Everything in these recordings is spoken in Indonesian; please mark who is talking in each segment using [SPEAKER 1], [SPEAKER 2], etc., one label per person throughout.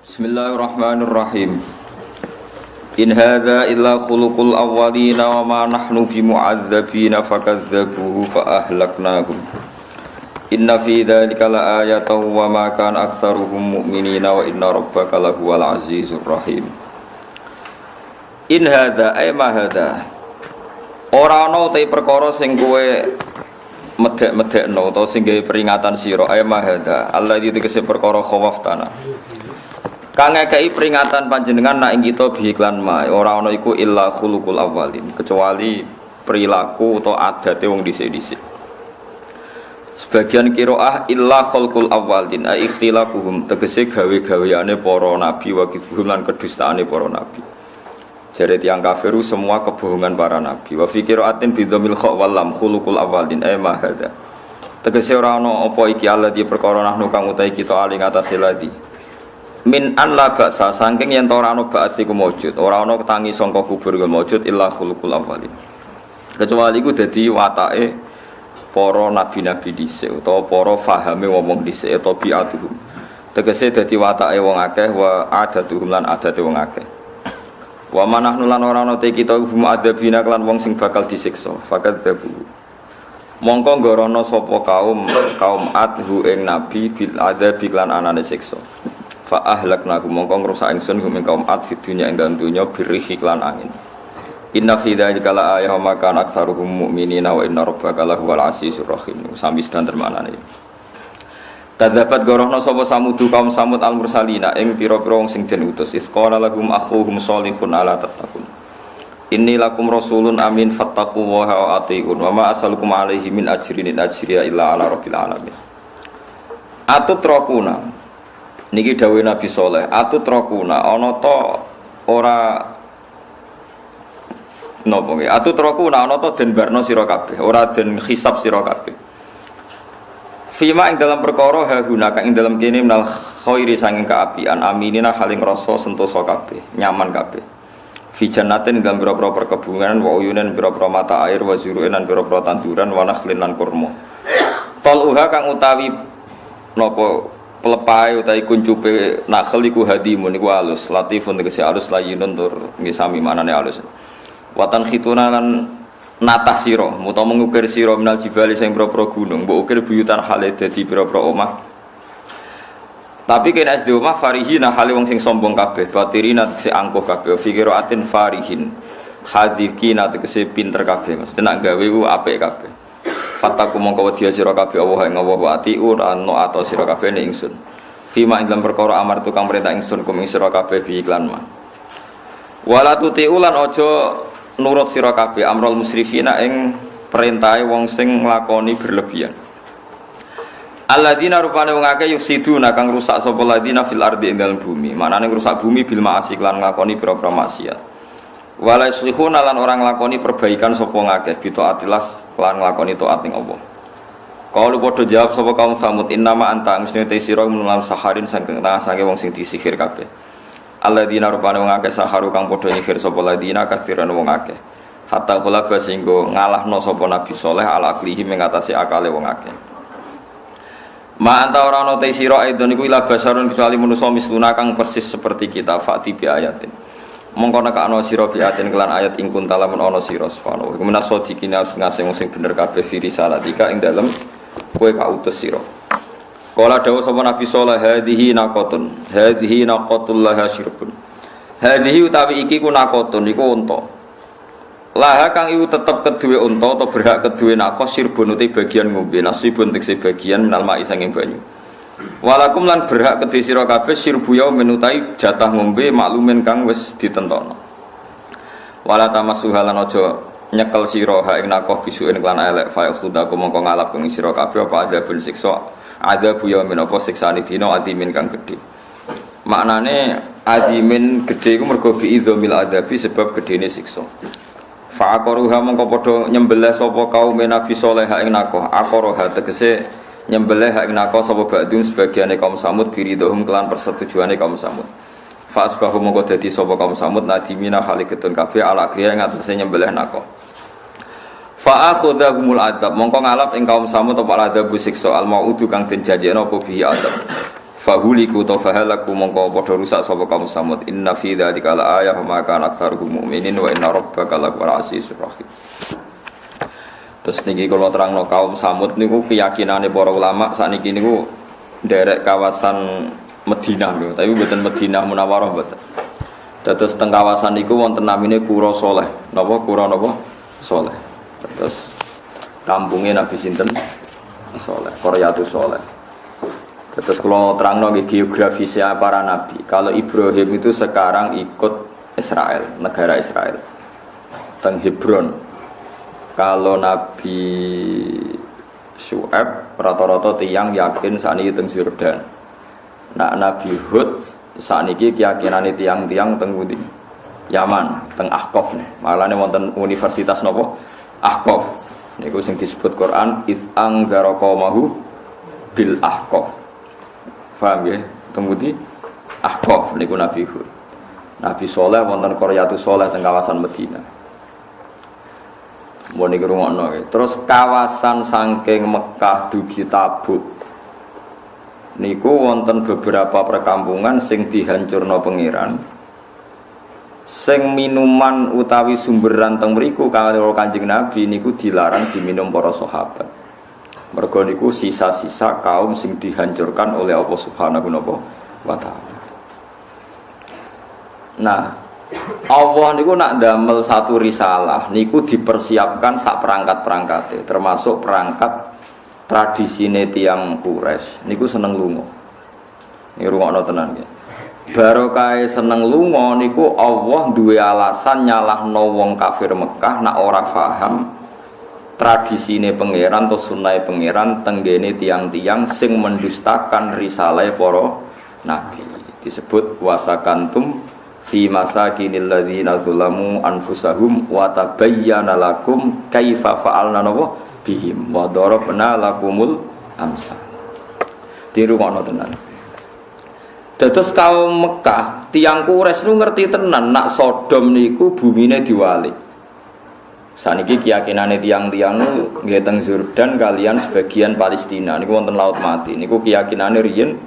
[SPEAKER 1] Bismillahirrahmanirrahim. In hadza illa khuluqul awwalina wa ma nahnu bimu'adzabina fakadzdzabuhu fa ahlaknahum. Inna fi dzalika laayatan wa ma kana aktsaruhum mu'minina wa inna rabbaka lahuwal azizur rahim. In hadza ay ma hadza. Ora ana te perkara sing kowe medhek-medhekno utawa sing gawe peringatan sira ay ma hadza. Allah iki tegese perkara khawaf tanah. Kang ngekei peringatan panjenengan nak ing kita bihiklan ma ora ana iku illa khuluqul awwalin kecuali perilaku atau adate wong dhisik-dhisik. Sebagian qiraah illa khulqul awwalin ai ikhtilafuhum tegese gawe-gaweane para nabi wa kidhum lan kedustaane para nabi. Jare tiyang kafiru semua kebohongan para nabi. Wa fi qiraatin bidzamil kha wal lam khuluqul awwalin ai ma hadza. Tegese ora ana apa iki Allah di perkara nahnu kang utahe kita aling atase ladi. Min an la ba'sa saking yen ora ana ba'si ku maujud ora ana tangi sangka kubur ku maujud illa khulqul awwalin kecuali iku dadi watake para nabi-nabi dhisik utawa para fahame wong dhisik utawa bi'atuhum tegese dadi watake wong akeh wa adatuhum lan adate wong akeh wa manahnu lan ora ana te kita hum adzabina lan wong sing bakal disiksa fakadzabu mongko ngorono sapa kaum adhu ing nabi bil adzabi lan anane siksa fa ahlaknakum mongko ngrusak ingsun hum ing kaum ad fid dunya ing dalem dunya birrihi lan angin. Inna fi dzalika la ayatan ma kana aktsaruhum mu'minina wa inna rabbaka lahuwal azizur rahim. Sami sedan termanane. Kadzabat gorohna sapa samudu kaum samud al mursalina ing pira-pira wong sing den utus isqala lahum akhuhum shalihun ala tattaqun. Inni lakum rasulun amin fattaqullaha wa atiiun wa ma as'alukum alaihi min ajrin in ajriya illa ala rabbil alamin. Atutrakuna niki dawuh Nabi Saleh, atutrakuna ana ta ora napa nggih? Atutrakuna ana ta den barno sira kabeh, ora den hisab sira kabeh. Fima ing dalam perkara haguna kang ing dalam kene minal khairi sanging kaapian aminina haling rasa sentosa kabeh, nyaman kabeh. Fi jannatin dalam pira-pira perkebunan wa uyunan pira-pira mata air wa zuru'an pira-pira tanduran wa nakhlin lan kurma. Taluha kang utawi napa pelepai utai kuncupe nakhel iku hadimun iku alus latifun tegese alus layinun tur nggih sami manane alus watan khituna lan natah sira utawa mengukir sira minal jibali sing pira-pira gunung mbok ukir buyutan hale dadi pira-pira omah tapi kene SD omah farihina hale wong sing sombong kabeh batirina tegese angkuh kabeh fikiraatin farihin hadikina tegese pinter kabeh mesti nak gawe ku apik kabeh fataku mongko wedi sira kabeh Allah ing Allah wa atiun ano ato sira kabeh ning ingsun fima ing dalam perkara amar tukang perintah ingsun kum ing sira kabeh bi iklan ma wala tutiu lan aja nurut sira kabeh amrul musrifina ing perintahe wong sing nglakoni berlebihan alladzina rupane wong akeh yusiduna kang rusak sapa ladina fil ardi ing dalam bumi manane rusak bumi bil ma'asi lan nglakoni pira-pira maksiat wala islihuna lan orang nglakoni perbaikan sapa ngakeh bitaatilas lan nglakoni taat ning Allah. Kalau padha jawab sapa kaum Samud innama anta mesti te sira menalam saharin saking tengah sange wong sing disihir kabeh. Alladzina rupane wong akeh saharu kang padha nyihir sapa ladina kafiran wong akeh. Hatta khulaba singgo ngalahno sapa Nabi Saleh ala aklihi mengatasi akale wong akeh. Ma anta ora ana te sira aidon iku ila basarun kecuali manusa misluna kang persis seperti kita fati bi ayatin. Mongko nek ana sira biatin kelan ayat ing kuntala men ana sira sfano iku menasodikina ngasih sing bener kabeh firi salatika ing dalem kowe kautus sira kala dawuh sapa Nabi sallallahu hadhihi naqatul laha syirbun hadhihi utawi iki ku naqatun iku unta laha kang iku tetep keduwe unta atau berhak keduwe naqas syirbun uti bagian ngombe nasibun tekse bagian minal mai sanging banyu walakum lan berhak kedhe sira kabeh sirbu ya menutai jatah ngombe maklumen kang wis ditentokno wala tamassuha lan aja nyekel sira ha ing nakoh bisuken lan elek fa khudaku mongko ngalap ing sira kabeh apa adzabun siksa adzabu ya men apa siksane dina adimin kang gedhe maknane adimin gedhe iku mergo bi idzamil adzabi sebab gedene siksa fa aqaruha mongko padha nyembelih sapa kaum Nabi Saleh ha ing nakoh aqaruha tegese nyembelih hak nako sapa ba'dun sebagiane kaum Samud biridhum kelan persetujuane kaum Samud. Fa asbahu mongko dadi sapa kaum Samud nadimina haliketun kabeh ala kriya ing atase nyembelih nako. Fa akhudhahumul adzab mongko ngalap ing kaum Samud apa adzab siksa al maudu kang den janjekno apa bihi adzab. fahuliku tafahalaku mongko padha rusak sapa kaum Samud inna fi dzalika la ayah wa ma kana aktsaruhum mu'minin wa inna rabbaka lahuwal azizur rahim. Terus niki kula terangno kaum Samud niku keyakinane para ulama sakniki niku nderek kawasan Madinah lho, tapi mboten Madinah Munawwarah mboten. Terus teng kawasan niku wonten namine Qura Saleh. Napa Qura napa? Saleh. Terus kampungnya Nabi sinten? Saleh, Qaryatus Saleh. Terus kalau terangno geografisnya para nabi. Kalau Ibrahim itu sekarang ikut Israel, negara Israel. Teng Hebron. Kalau Nabi Syu'aib rata-rata tiyang yakin sakniki teng Yordan. Nah Nabi Hud sakniki keyakinane tiyang-tiyang teng pundi? Yaman, teng Ahqaf nih. Malane wonten universitas napa? Ahqaf. Niku sing disebut Quran id anzara qaumahu bil Ahqaf. Paham ya? Teng pundi? Ahqaf niku Nabi Hud. Nabi Saleh wonten Qaryatus Saleh teng kawasan Madinah. Mau niku rungokno. Terus kawasan saking Mekah dugi Tabuk niku wonten beberapa perkampungan sing dihancurno pangeran. Sing minuman utawi sumberan teng mriku karo Kanjeng Nabi niku dilarang diminum para sahabat. Mergo niku sisa-sisa kaum sing dihancurkan oleh Allah Subhanahu wa taala. Nah, Allah niku nak damel satu risalah niku dipersiapkan sak perangkat-perangkate, termasuk perangkat tradisine tiyang Quraisy niku seneng lunga. Niki rungokno tenan nggih. Barokah seneng lunga niku Allah duwe alasan nyalahno wong kafir Mekah nak ora paham tradisine pangeran atau sunnahe pangeran tenggene tiyang-tiyang sing mendustakan risalah para nabi. Disebut wasakantum fi masakinil ladzina zalamu anfusahum wa tabayyana lakum kaifa fa'alna bihim wa darabna lakumul amsal. Dirungokno tenan. Dados kaum Mekah, tiyang Quraisy nu ngerti tenan nak Sodom niku bumine diwalik. Saniki keyakinane tiyang-tiyang nggih teng Yordan kalian sebagian Palestina niku wonten Laut Mati. Niku keyakinane riyen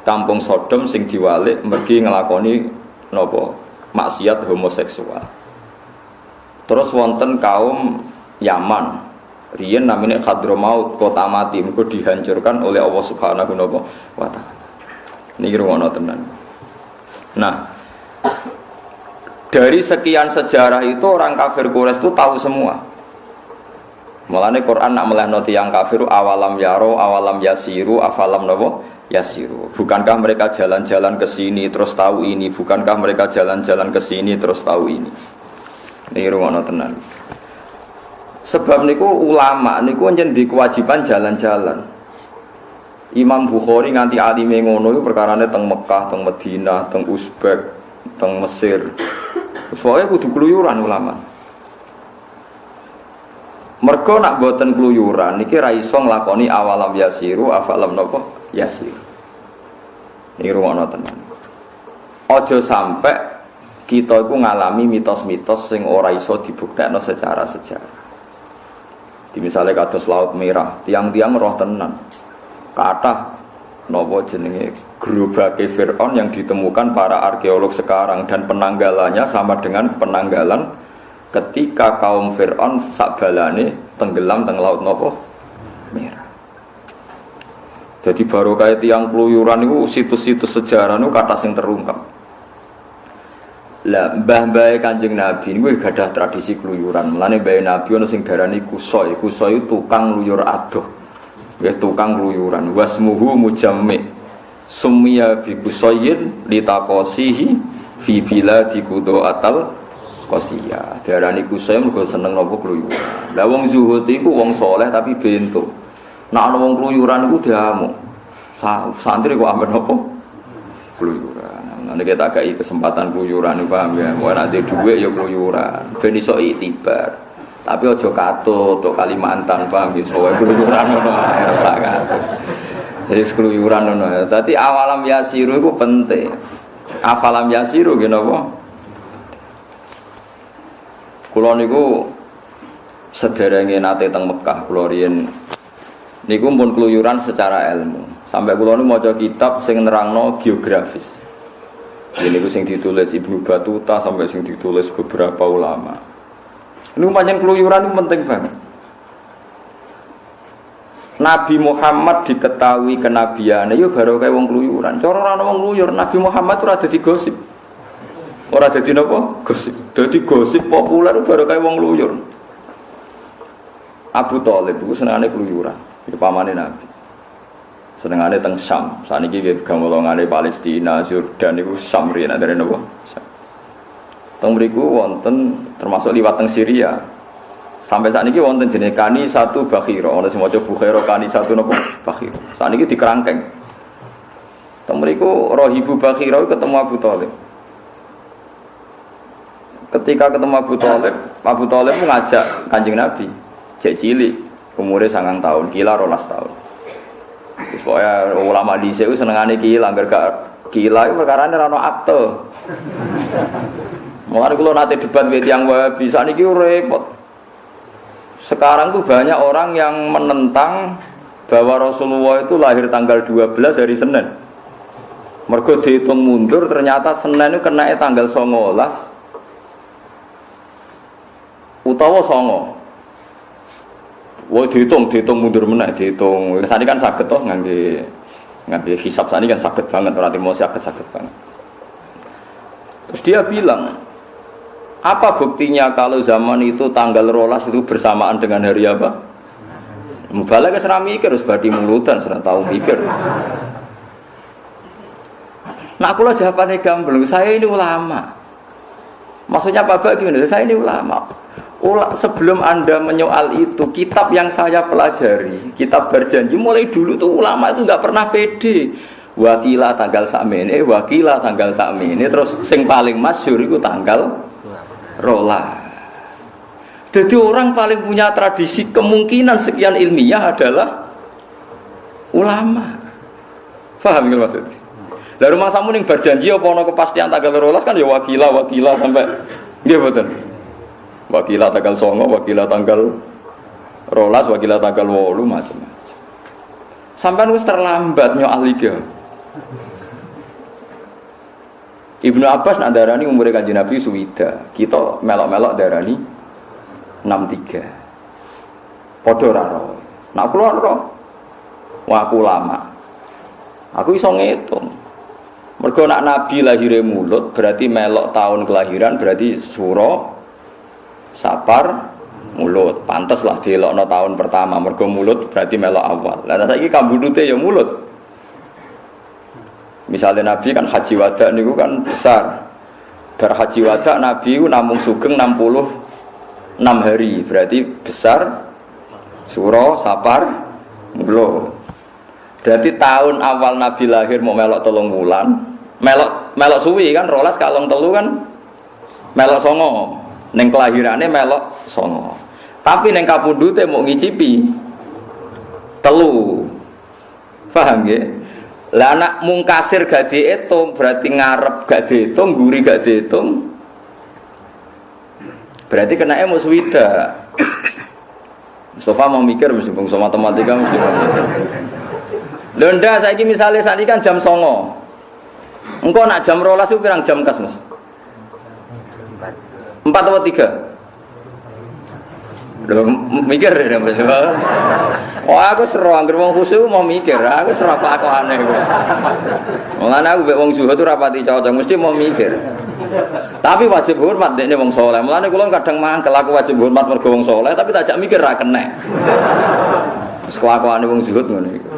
[SPEAKER 1] kampung Sodom sing diwalik mergi nglakoni napa maksiat homoseksual. Terus wonten kaum Yaman riyen namanya Hadramaut, kota mati, mergo dihancurkan oleh Allah Subhanahu wa taala. Niki rungono tenan. Nah, dari sekian sejarah itu orang kafir Quraisy itu tahu semua. Mulane Quran nak melehno tiyang kafir awalam yaro, awalam yasiru, afalam napa yasiru. Bukankah mereka jalan-jalan ke sini terus tahu ini? Bukankah mereka jalan-jalan ke sini terus tahu ini? Niki rungono tenan. Sebab niku ulama niku njen di kewajiban jalan-jalan. Imam Bukhari nganti alime ngono iku perkarane teng Mekah, teng Madinah, teng Uzbek, teng Mesir. Wis pokoke kudu kluyuran ulama. Mergo nak boten kluyuran niki ra iso nglakoni awalam yasiru, afalam napa yasir. Niki rumono tenan. Aja sampai kita iku ngalami mitos-mitos sing ora iso dibuktekno secara sejarah. Di misalnya kados Laut Merah, tiang-tiang roh tenan. Kathah napa jenenge gerobake Firaun yang ditemukan para arkeolog sekarang dan penanggalannya sama dengan penanggalan ketika kaum Firaun sakbalane tenggelam teng Laut napa Merah. Jadi baru kayak tiang keluyuran itu situs-situs sejarah itu kata sing terungkap. Lah mbah-mbah Kanjeng Nabi niku gadah tradisi keluyuran. Mulane mbah Nabi ana sing darani kusoi. Kusoi itu tukang luyur adoh. Ya tukang keluyuran. Wasmuhu mujammi. Summiya bi kusayyin litaqasihi fi biladi qudu'atal qasiyah. Darani kusoi mergo seneng napa keluyuran. Lah wong zuhud iku wong saleh tapi bento. Nek ana wong keluyuran iku diamuk. Santri kok amben napa? Keluyuran. Nek kita kai kesempatan keluyuran paham ya. Ora nek dhuwit ya keluyuran. Ben iso iktibar. Tapi aja katut tok Kalimantan paham ya. Sowe keluyuran ngono ae ora sak katut. Jadi keluyuran ngono. Dadi awalam yasiru iku penting. Afalam yasiru nggih napa? Kula niku sederenge nate teng Mekah kula riyen niku pun keluyuran secara ilmu. Sampai kula nu maca kitab sing nerangno geografis. Ini ku sing ditulis Ibnu Battuta sampai sing ditulis beberapa ulama. Ini pancen keluyuran itu penting banget. Nabi Muhammad diketahui kenabiane yo baru kayak wong keluyuran. Cara ora ana wong keluyur, Nabi Muhammad ora dadi gosip. Ora dadi napa? Gosip. Dadi gosip populer baru kayak wong keluyur. Abu Thalib iku senengane keluyuran, iki pamane Nabi. Senengane teng Syam. Saniki nggih gamolongane Palestina, Yordan niku Syam riyen ada napa? Teng mriku wonten termasuk liwat teng Syria. Sampai saat ini wonten jenis kani satu Bakhira, ana sing maca Bukhaira kani satu napa Bakhira. Saat ini dikerangkeng. Teng mriku Rahibu Bakhira ketemu Abu Thalib. Ketika ketemu Abu Thalib ngajak Kanjeng Nabi, cek cilik, umure 9 tahun, kila 12 tahun. Supaya ulama dhisik ku senengane kila, angger gak kila iku perkarane ora ono akte. Mulane kula nate debat mbek tiyang Wahabi, sakniki repot. Sekarang tuh banyak orang yang menentang bahwa Rasulullah itu lahir tanggal 12 hari Senin. Mergo dihitung mundur ternyata Senin itu kena tanggal 19 utawa 9. Wah dihitung mundur meneh dihitung. Sani kan saged toh ngangge hisab sani kan saged banget ora timo saged banget. Terus dia bilang, apa buktinya kalau zaman itu tanggal 12 itu bersamaan dengan hari apa? Mubalagh ora mikir terus badhe mulutan ora tahu mikir. Nah kula jawabane gamblang, saya ini ulama. Maksudnya Pak Bak gimana? Saya ini ulama. Sebelum Anda menyoal itu, kitab yang saya pelajari, kitab berjanji mulai dulu tuh ulama itu nggak pernah pede. Wakilah tanggal sakmene, wakilah tanggal sakmene, terus sing paling masyhur itu tanggal rola. Jadi orang paling punya tradisi kemungkinan sekian ilmiah adalah ulama. Paham nggih maksudnya? Lah rumah samu ning berjanji apa ana kepastian tanggal rolas kan ya wakilah sampai nggih mboten. Wakilah tanggal 9, wakilah tanggal rolas, wakilah tanggal 8 macam-macam. Sampai wis terlambat nyo ahli ge. Ibnu Abbas nak darani umure Kanjeng Nabi suwida. Kita melok-melok darani 63. Padha ora ro. Nak kula ro. Wah aku lama. Aku iso ngitung. Mergo nak Nabi lahire mulut berarti melok tahun kelahiran berarti Suro Sapar mulut. Pantes lah dielokno tahun pertama mergo mulut berarti melok awal. Lah saiki kambudute ya mulut. Misalnya Nabi kan haji wada niku kan besar. Bar haji wada Nabi namung sugeng 66 hari. Berarti besar Suro Sapar mulut. Berarti tahun awal Nabi lahir mau melok 3 bulan. Melok suwi kan rolas kalong telu kan melok 9. Neng kelahirannya melok 9. Tapi neng kapundute mau ngicipi 3. Paham nggih? Lah anak mungkasir gak diitung berarti ngarep gak diitung, guri gak diitung. Berarti kenake mau swida. Mustafa mau mikir mesti bangsa matematika mesti mau mikir. Lho ndak saiki misale sakniki kan jam 09.00. Engko nak jam 12 ku pirang jam kas, Mas? 4 atau 3? Lho mikir ya Mas. Oh aku seru anggere wong khusyuk mau mikir, aku seru kelakuane wis. Mulane aku mek wong zuhud ora pati cocok, mesti mau mikir. Tapi wajib hormat dekne wong saleh. Mulane kula kadang mangkel aku wajib hormat mergo wong saleh, tapi tak jak mikir ra kenek. Wis kelakuane wong zuhud ngono iku.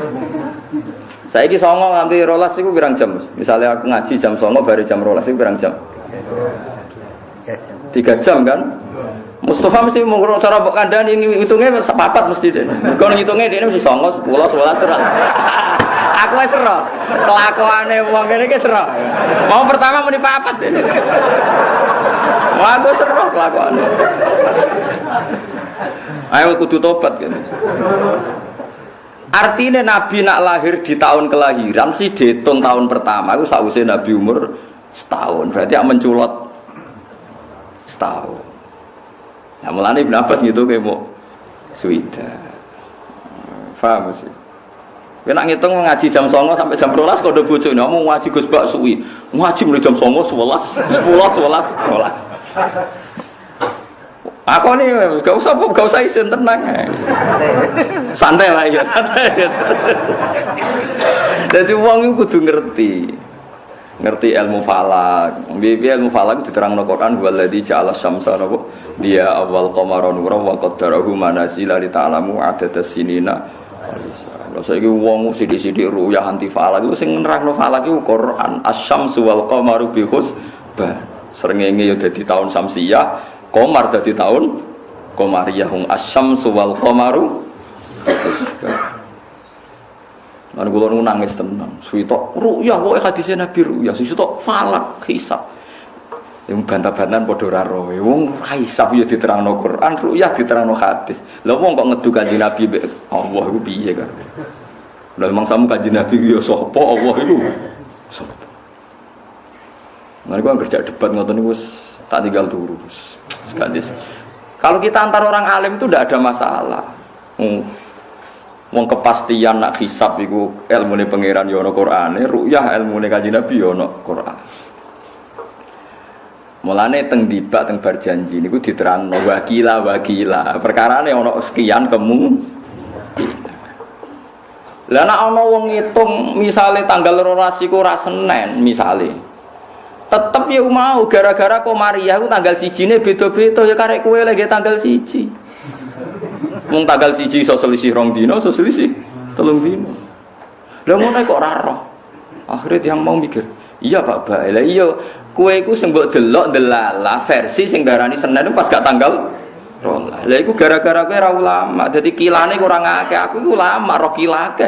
[SPEAKER 1] Saiki 09.00 nganti 12 iku pirang jam? Misalnya aku ngaji jam 09.00 bare jam 12 iku pirang jam? 3 jam kan? Mustafa mesti mengurut cara mbok kandhani hitungnya sepapat mesti dene. Mergo ngitungnya dene mesti 09.00, 10, 11 ora. Aku wis ero. Kelakuane wong kene iki ero. Mau pertama muni papat dene. Wah aku ero kelakuane. Ayo kudu tobat kan. Artinya Nabi nak lahir di tahun kelahiran mesti dihitung tahun pertama itu sausé Nabi umur setahun. Berarti yang menculot setahun. Nah mulane Ibnu Abbas gitu kayak mau suwida. Paham sih? Kena ngitung ngaji jam 09.00 sampai jam 12 kode bojone mau ngaji Gus Bak suwi. Ngaji mulai jam 09.00 11, 10, 11. Aku nih gak usah isin tenang. Santai lah ya, santai. Jadi wong iku kudu ngerti ilmu falak. Bibi ilmu falak diterangno Quran waladzi ja'ala syamsa napa dia awal qamara nuran wa qaddarahu manazila li ta'lamu adadas sinina. Lha saiki wong sithik-sithik ruyah anti falak iku sing nerangno falak iku Quran asy-syamsu wal qamaru bi husban. Srengenge ya dadi taun Samsiyah, qamar dadi taun qamariyah asy-syamsu wal qamaru bi husban. Lan kula nu nangis tenan. Suwi tok ruyah wae hadise Nabi ruyah, suwi tok falak hisab. Yang bantah-bantahan padha ora roe. Wong hisab ya diterangno Quran, ruyah diterangno hadis. Lha wong kok ngedu Kanjeng Nabi Allah iku piye kan? Lah mangsamu Kanjeng Nabi ya sapa Allah iku? Sapa? Mereka kerja debat ngoten niku wis tak tinggal turu wis. Kalau kita antar orang alim itu tidak ada masalah. Wong kepastian nak hisab iku ilmune pangeran ya ana Qur'ane, ruyah ilmune Kanjeng Nabi ya ana Qur'an. Mulane teng dibak teng bar janji niku diterangno wakila. Perkarane ana sekian Lah nek ana wong ngitung misale tanggal 12 iku ora Senin misale. Tetep ya mau gara-gara Komariah ku tanggal 1-ne beda-beda ya karek kowe lagi tanggal 1. Mung tanggal 1 iso selisih 2 dina, iso selisih 3 dina. Lah ngono kok ora roh. Akhire tiyang mau mikir, iya Pak Bae. Lah iya kowe iku sing mbok delok delala versi sing darani Senin pas gak tanggal 12. Lah iku gara-gara kowe ora ulama. Dadi kilane kurang akeh. Aku iku ulama roh kilake.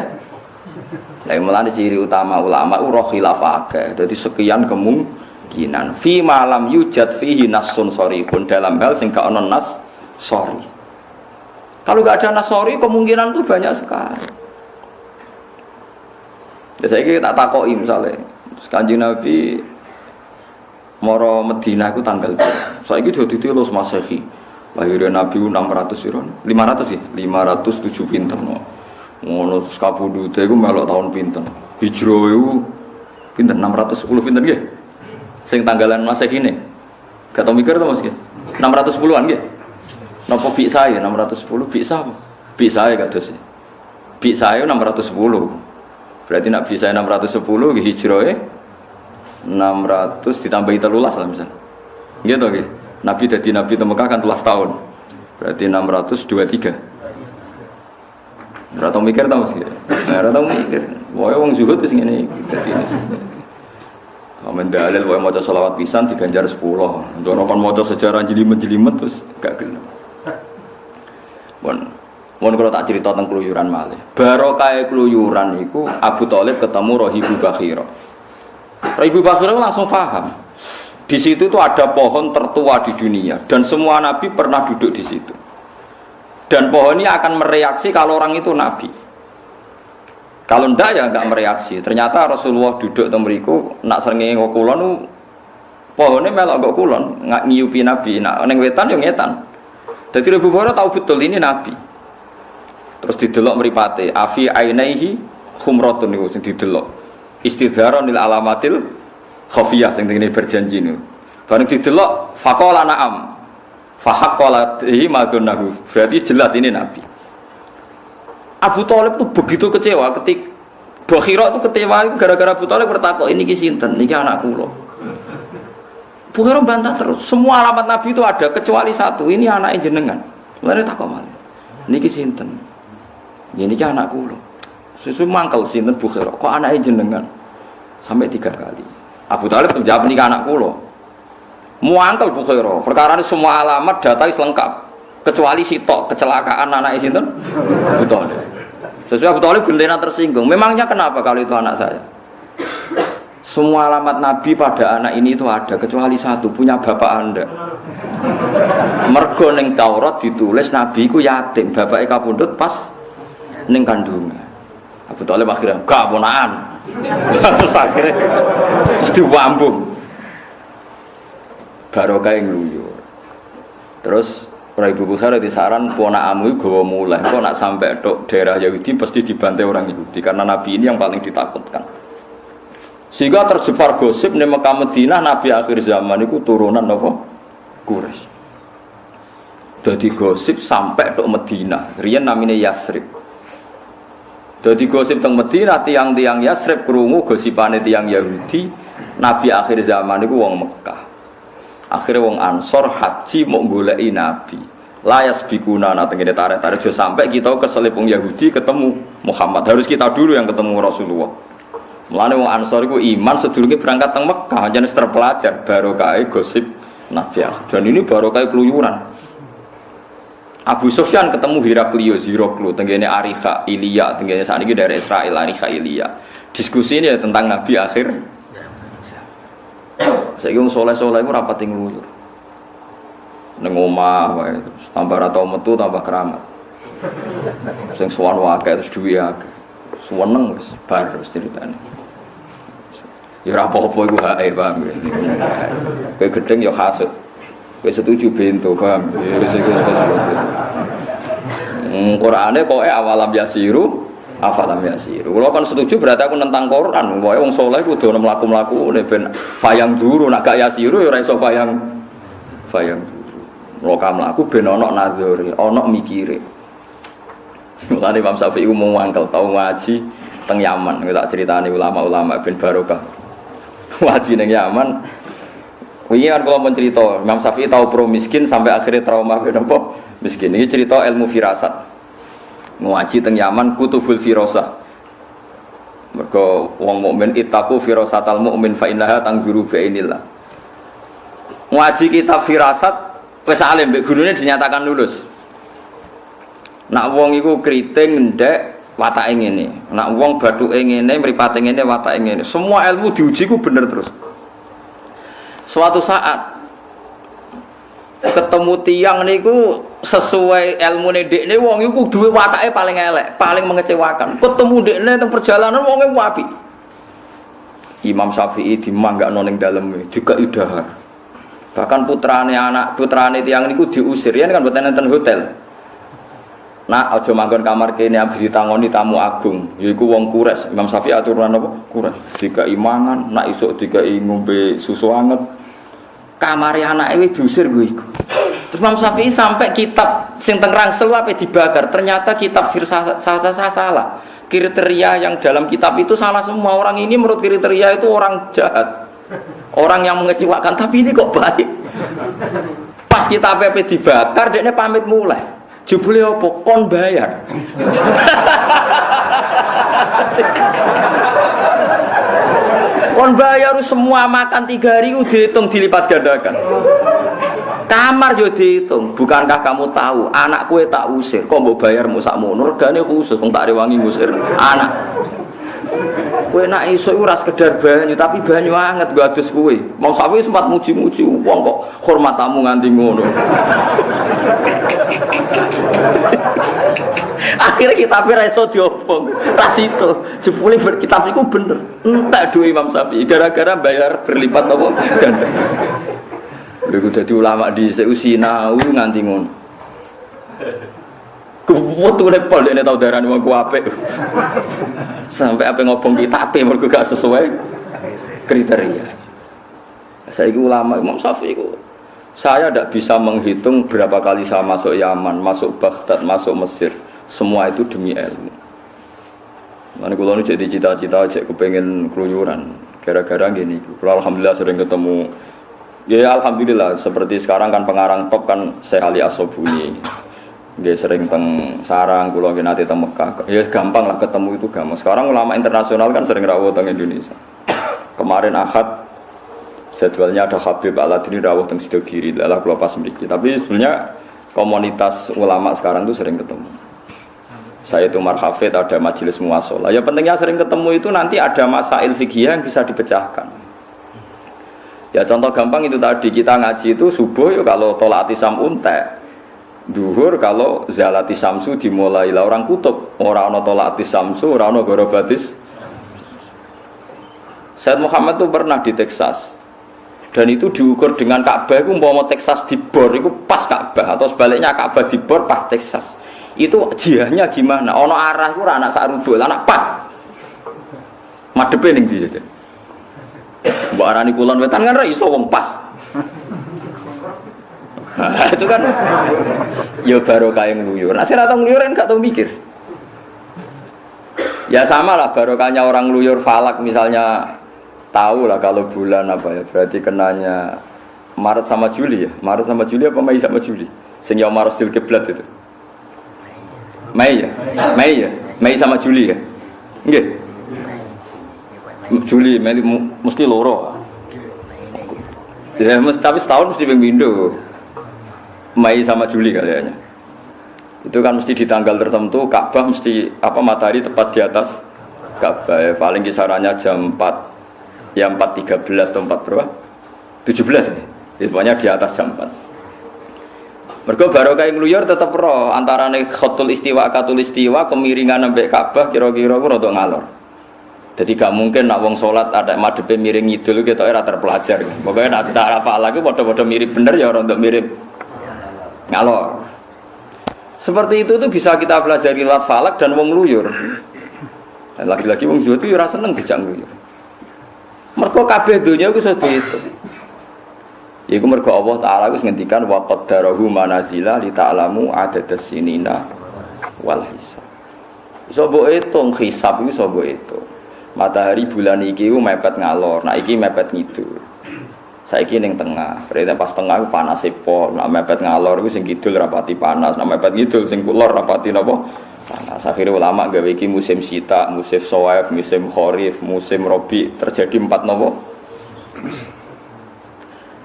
[SPEAKER 1] Lah mulane ciri utama ulama roh khilaf akeh. Dadi sekian kemungkinan fi malam yujad fihi nasun sharihun dalam hal sing gak ono nas sharih. Kalau gak ada nas sharih kemungkinan itu banyak sekali. Ya saiki tak takoki misale Kanjeng Nabi mara Madinah iku tanggal berapa? Saiki dadi 3 Masehi. Lahirnya Nabi 600 piro? 500 ya? 507 pinten. Ngono terus kapundhute iku melok tahun pinten. Hijrah iku pinten 610 pinten nggih? Sing tanggalan Masehine. Gak tau mikir to Mas nggih? 610-an nggih. Napa bisa ya 610? Bisa apa? Bisa ya gak dos. Bisa ya 610. Berarti nak bisa 610 nggih hijrahe 600 ditambahi 13 lah misalnya. Nggih to nggih. Nabi dadi nabi te Mekah kan 13 tahun. Berarti 623. Ora tau mikir ta Mas. Ora tau mikir. Wae wong zuhud wis ngene iki dadi. Amen dalil wae maca selawat pisan diganjar 10. Ndono kon maca sejarah jelimet-jelimet terus gak gelem. Mun kalau tak cerita tentang keluyuran malih. Barokah keluyuran iku Abu Thalib ketemu Rahibu Bakhira. Rahibu Bakhira langsung paham. Di situ tuh ada pohon tertua di dunia dan semua nabi pernah duduk di situ. Dan pohon ini akan mereaksi kalau orang itu nabi. Kalau ndak ya enggak mereaksi. Ternyata Rasulullah duduk teng mriku nak srengenge kok kulon pohone melok kok kulon, nggak ngiupi nabi. Nak ning wetan yo ngetan. Dadi Rahibu Bakhira tahu betul ini nabi. Terus didelok mripate afi ainaihi khumratun niku sing didelok istidharon lil alamatil khafiyah sing tengene berjanji niku bareng didelok faqala na'am fahaqqalatihi madunahu berarti jelas ini nabi. Abu Thalib itu begitu kecewa ketika Bakhira itu kecewa gara-gara Abu Thalib bertakok ini ki sinten niki anak kula. Bakhira bantah terus semua alamat nabi itu ada kecuali satu ini anaknya jenengan. Lalu takok malih niki sinten. Ini kan anak kula. Susu mangkel sinten Bakhira. Kok anake jenengan? Sampai 3 kali. Abu Thalib menjawab niki anak kula. Muangkel Bakhira. Perkarane semua alamat data wis lengkap. Kecuali sitok kecelakaan anake sinten? Abu Thalib. Sesuai Abu Thalib gendena tersinggung. Memangnya kenapa kalau itu anak saya? Semua alamat Nabi pada anak ini itu ada kecuali satu punya bapak Anda. Mergo ning Taurat ditulis Nabi ku yatim, bapake kapundhut pas ning kandungan. Abu Thalib akhirnya gak ponakan. Terus akhirnya diwambung. Barokah ngluyur. Terus Ora Ibu Bukhari disaran ponakamu iku gawa muleh. Kok nak sampai tok daerah Yahudi pasti dibantai orang Yahudi karena Nabi ini yang paling ditakutkan. Sehingga tersebar gosip di Mekah Madinah Nabi akhir zaman itu turunan apa? Quraisy. Jadi gosip sampai tok Madinah. Riyen namine Yasrib. Jadi gosip teng Madinah tiang-tiang Yasrib krungu gosipane tiang Yahudi Nabi akhir zaman itu wong Mekah. Akhirnya wong Ansor haji mau goleki Nabi. Layas bikuna tengene tarik-tarik sampai kita keselip wong Yahudi ketemu Muhammad. Harus kita dulu yang ketemu Rasulullah. Mulane wong Ansor iku iman sedurunge berangkat teng Mekah, jenis terpelajar barokah gosip Nabi akhir. Dan ini barokah keluyuran. Abu Sufyan ketemu Heraklius, tengene Arikha, Ilya, tengene sakniki dari Israel Arikha Ilya. Diskusi ini ya tentang Nabi akhir. Saiki wong saleh-saleh iku rapati ngluyur. Ning omah wae tambah ra tau metu tambah keramat. Sing sowan wae terus duwe akeh. Seneng wis bar wis critane. Ya ora apa-apa iku hake, paham ya. Kowe gedeng ya hasud. Kowe setuju bento, paham? Ya wis iku. Qur'ane koke awalam yasiru, afalam yasiru. Kalau kan setuju berarti aku nentang Quran. Pokoke wong saleh kudu ono mlaku-mlakune ben fayang duru, nak gak yasiru ya ora iso fayang duru. Lokam mlaku ben ono nadzuri, ono mikire. Mulane Imam Syafi'i mau mangkel tau ngaji teng Yaman, tak critani ulama-ulama ben barokah. Ngaji ning Yaman. Wingi kan kula mun crita, Imam Syafi'i tau pro miskin sampai akhirnya trauma ben apa? Miskin. Ini cerita ilmu firasat. Ngaji teng Yaman kutubul firasah. Mergo wong mukmin ittaqu firasatal mukmin fa innaha tanzuru bi'ainillah. Ngaji kitab firasat wis alim mbek gurune dinyatakan lulus. Nak wong iku kriting ndek watake ngene. Nak wong bathuke ngene, mripate ngene, watake ngene. Semua ilmu diuji ku bener terus. Suatu saat ketemu tiang niku sesuai ilmune dekne wong iku duwe watake paling elek, paling mengecewakan. Ketemu dekne teng perjalanan wonge apik. Imam Syafi'i dimanggakno ning daleme juga idahar. Bahkan putrane tiang niku diusir, yen kan mboten enten hotel. Nah, aja manggon kamar kene abdi tangoni tamu agung, yaiku wong Quraisy. Imam Syafi'i aturan apa? Quraisy. Dikai mangan, nak isuk dikai ngombe susu anget. Kamare anake wis diusir kuwi iku. Terus Imam Syafi'i sampai kitab sing teng Rangsel ape dibakar. Ternyata kitab firasat salah. Kriteria yang dalam kitab itu salah semua. Orang ini menurut kriteria itu orang jahat. Orang yang mengecewakan, tapi ini kok baik. Pas kitab ape dibakar, dekne pamit mulai. Jebule opo kon bayar. Kon bayar semua makan 3 hari udah dihitung dilipat gandakan. Kamar yo dihitung. Bukankah kamu tahu anak kue tak usir, kok mbok bayar mu sakmono regane khusus wong tak rewangi ngusir anak. Kue nak iso ora sekedar banyu tapi banyu anget nggo adus kowe. Mau sawi sempat muji-muji wong kok hormat tamu nganti ngono. Akhirnya kitabnya raiso diobong ras itu jepuli berkitab itu bener entek duwe Imam Syafi'i gara-gara bayar berlipat apa ganda lha dadi ulama dhisik sinau nganti ngono keputu repol dene tau darani wong ku apik sampai apa ngobong kitabe mergo gak sesuai kriteria. Saiki ulama Imam Syafi'i ku saya tidak bisa menghitung berapa kali saya masuk Yaman, masuk Baghdad, masuk Mesir. Semua itu demi ilmu. Mana kalau nu jadi cita-cita, cek kepengen keluyuran. Gara-gara gini, kalau alhamdulillah sering ketemu. Ya alhamdulillah. Seperti sekarang kan pengarang top kan Syekh Ali As-Sobuni. Dia sering teng sarang, kalau nanti teng Mekah. Ya gampang lah ketemu itu gampang. Sekarang ulama internasional kan sering rawuh teng Indonesia. Kemarin Ahad jadwalnya ada Habib Al-Adini rawuh teng Sido Kiri. Lalah kalau pas mriki. Tapi sebenarnya komunitas ulama sekarang tuh sering ketemu. Saya itu Marhafid, ada majelis muwasalah. Ya pentingnya sering ketemu itu nanti ada masail fikih yang bisa dipecahkan. Ya contoh gampang itu tadi kita ngaji itu subuh ya kalau tolati samun tek. Duhur kalau zalati samsu dimulai lah orang kutub. Ora ana tolati samsu, ora ana gorobatis. Said Muhammad itu pernah di Texas. Dan itu diukur dengan Ka'bah itu mau Texas dibor itu pas Ka'bah atau sebaliknya Ka'bah dibor pas Texas. Itu jihahnya gimana? Ono arah itu anak sarudul, anak pas. Madepe ning ndi jajan. Mbok arani kulon wetan kan ra iso wong pas. Itu kan ya barokah yang ngluyur. Nek ora tau ngluyur kan gak tau mikir. Ya sama lah barokahnya orang ngluyur falak misalnya tahu lah kalau bulan apa ya berarti kenanya Maret sama Juli ya. Maret sama Juli apa Mei sama Juli? Sing ya Maret stil kiblat itu. Mei ya? Mei ya? Mei sama Juli ya? Nggih. Juli, Mei mesti loro. Ya tapi setahun mesti ping-pindho. Mei sama Juli kayaknya. Itu kan mesti di tanggal tertentu Ka'bah mesti apa matahari tepat di atas Ka'bah ya, paling kisarannya jam 4 ya 4.13 atau 4 berapa? 17 nih. Ya, pokoknya di atas jam 4. Mergo barokah ngluyur tetep ro antarane khatul istiwa katul istiwa kemiringan ambek Ka'bah kira-kira ku rada ngalor. Jadi gak mungkin nak wong salat ada madhepe miring ngidul ketok ora terpelajar. Pokoke nak tak hafal lagi padha-padha mirip bener ya ora untuk mirip ngalor. Seperti itu tuh bisa kita pelajari lewat falak dan wong ngluyur. Lagi-lagi wong Jawa itu ora seneng dijak ngluyur. Mergo kabeh donya iku iso diitung. Iku mergo Allah Taala wis ngendikan wa qaddarahu manazila li ta'lamu adadas sinina wal hisab. Iso mbok hitung hisab iku iso mbok hitung. Matahari bulan iki ku mepet ngalor, nah iki mepet ngidul. Saiki ning tengah, berarti pas tengah ku panas pol, nek mepet ngalor ku sing kidul rapati panas, nek mepet ngidul sing kulor rapati napa? Panas. Akhire ulama gawe iki musim sita, musim shawaif, musim kharif, musim rabi, terjadi 4 napa?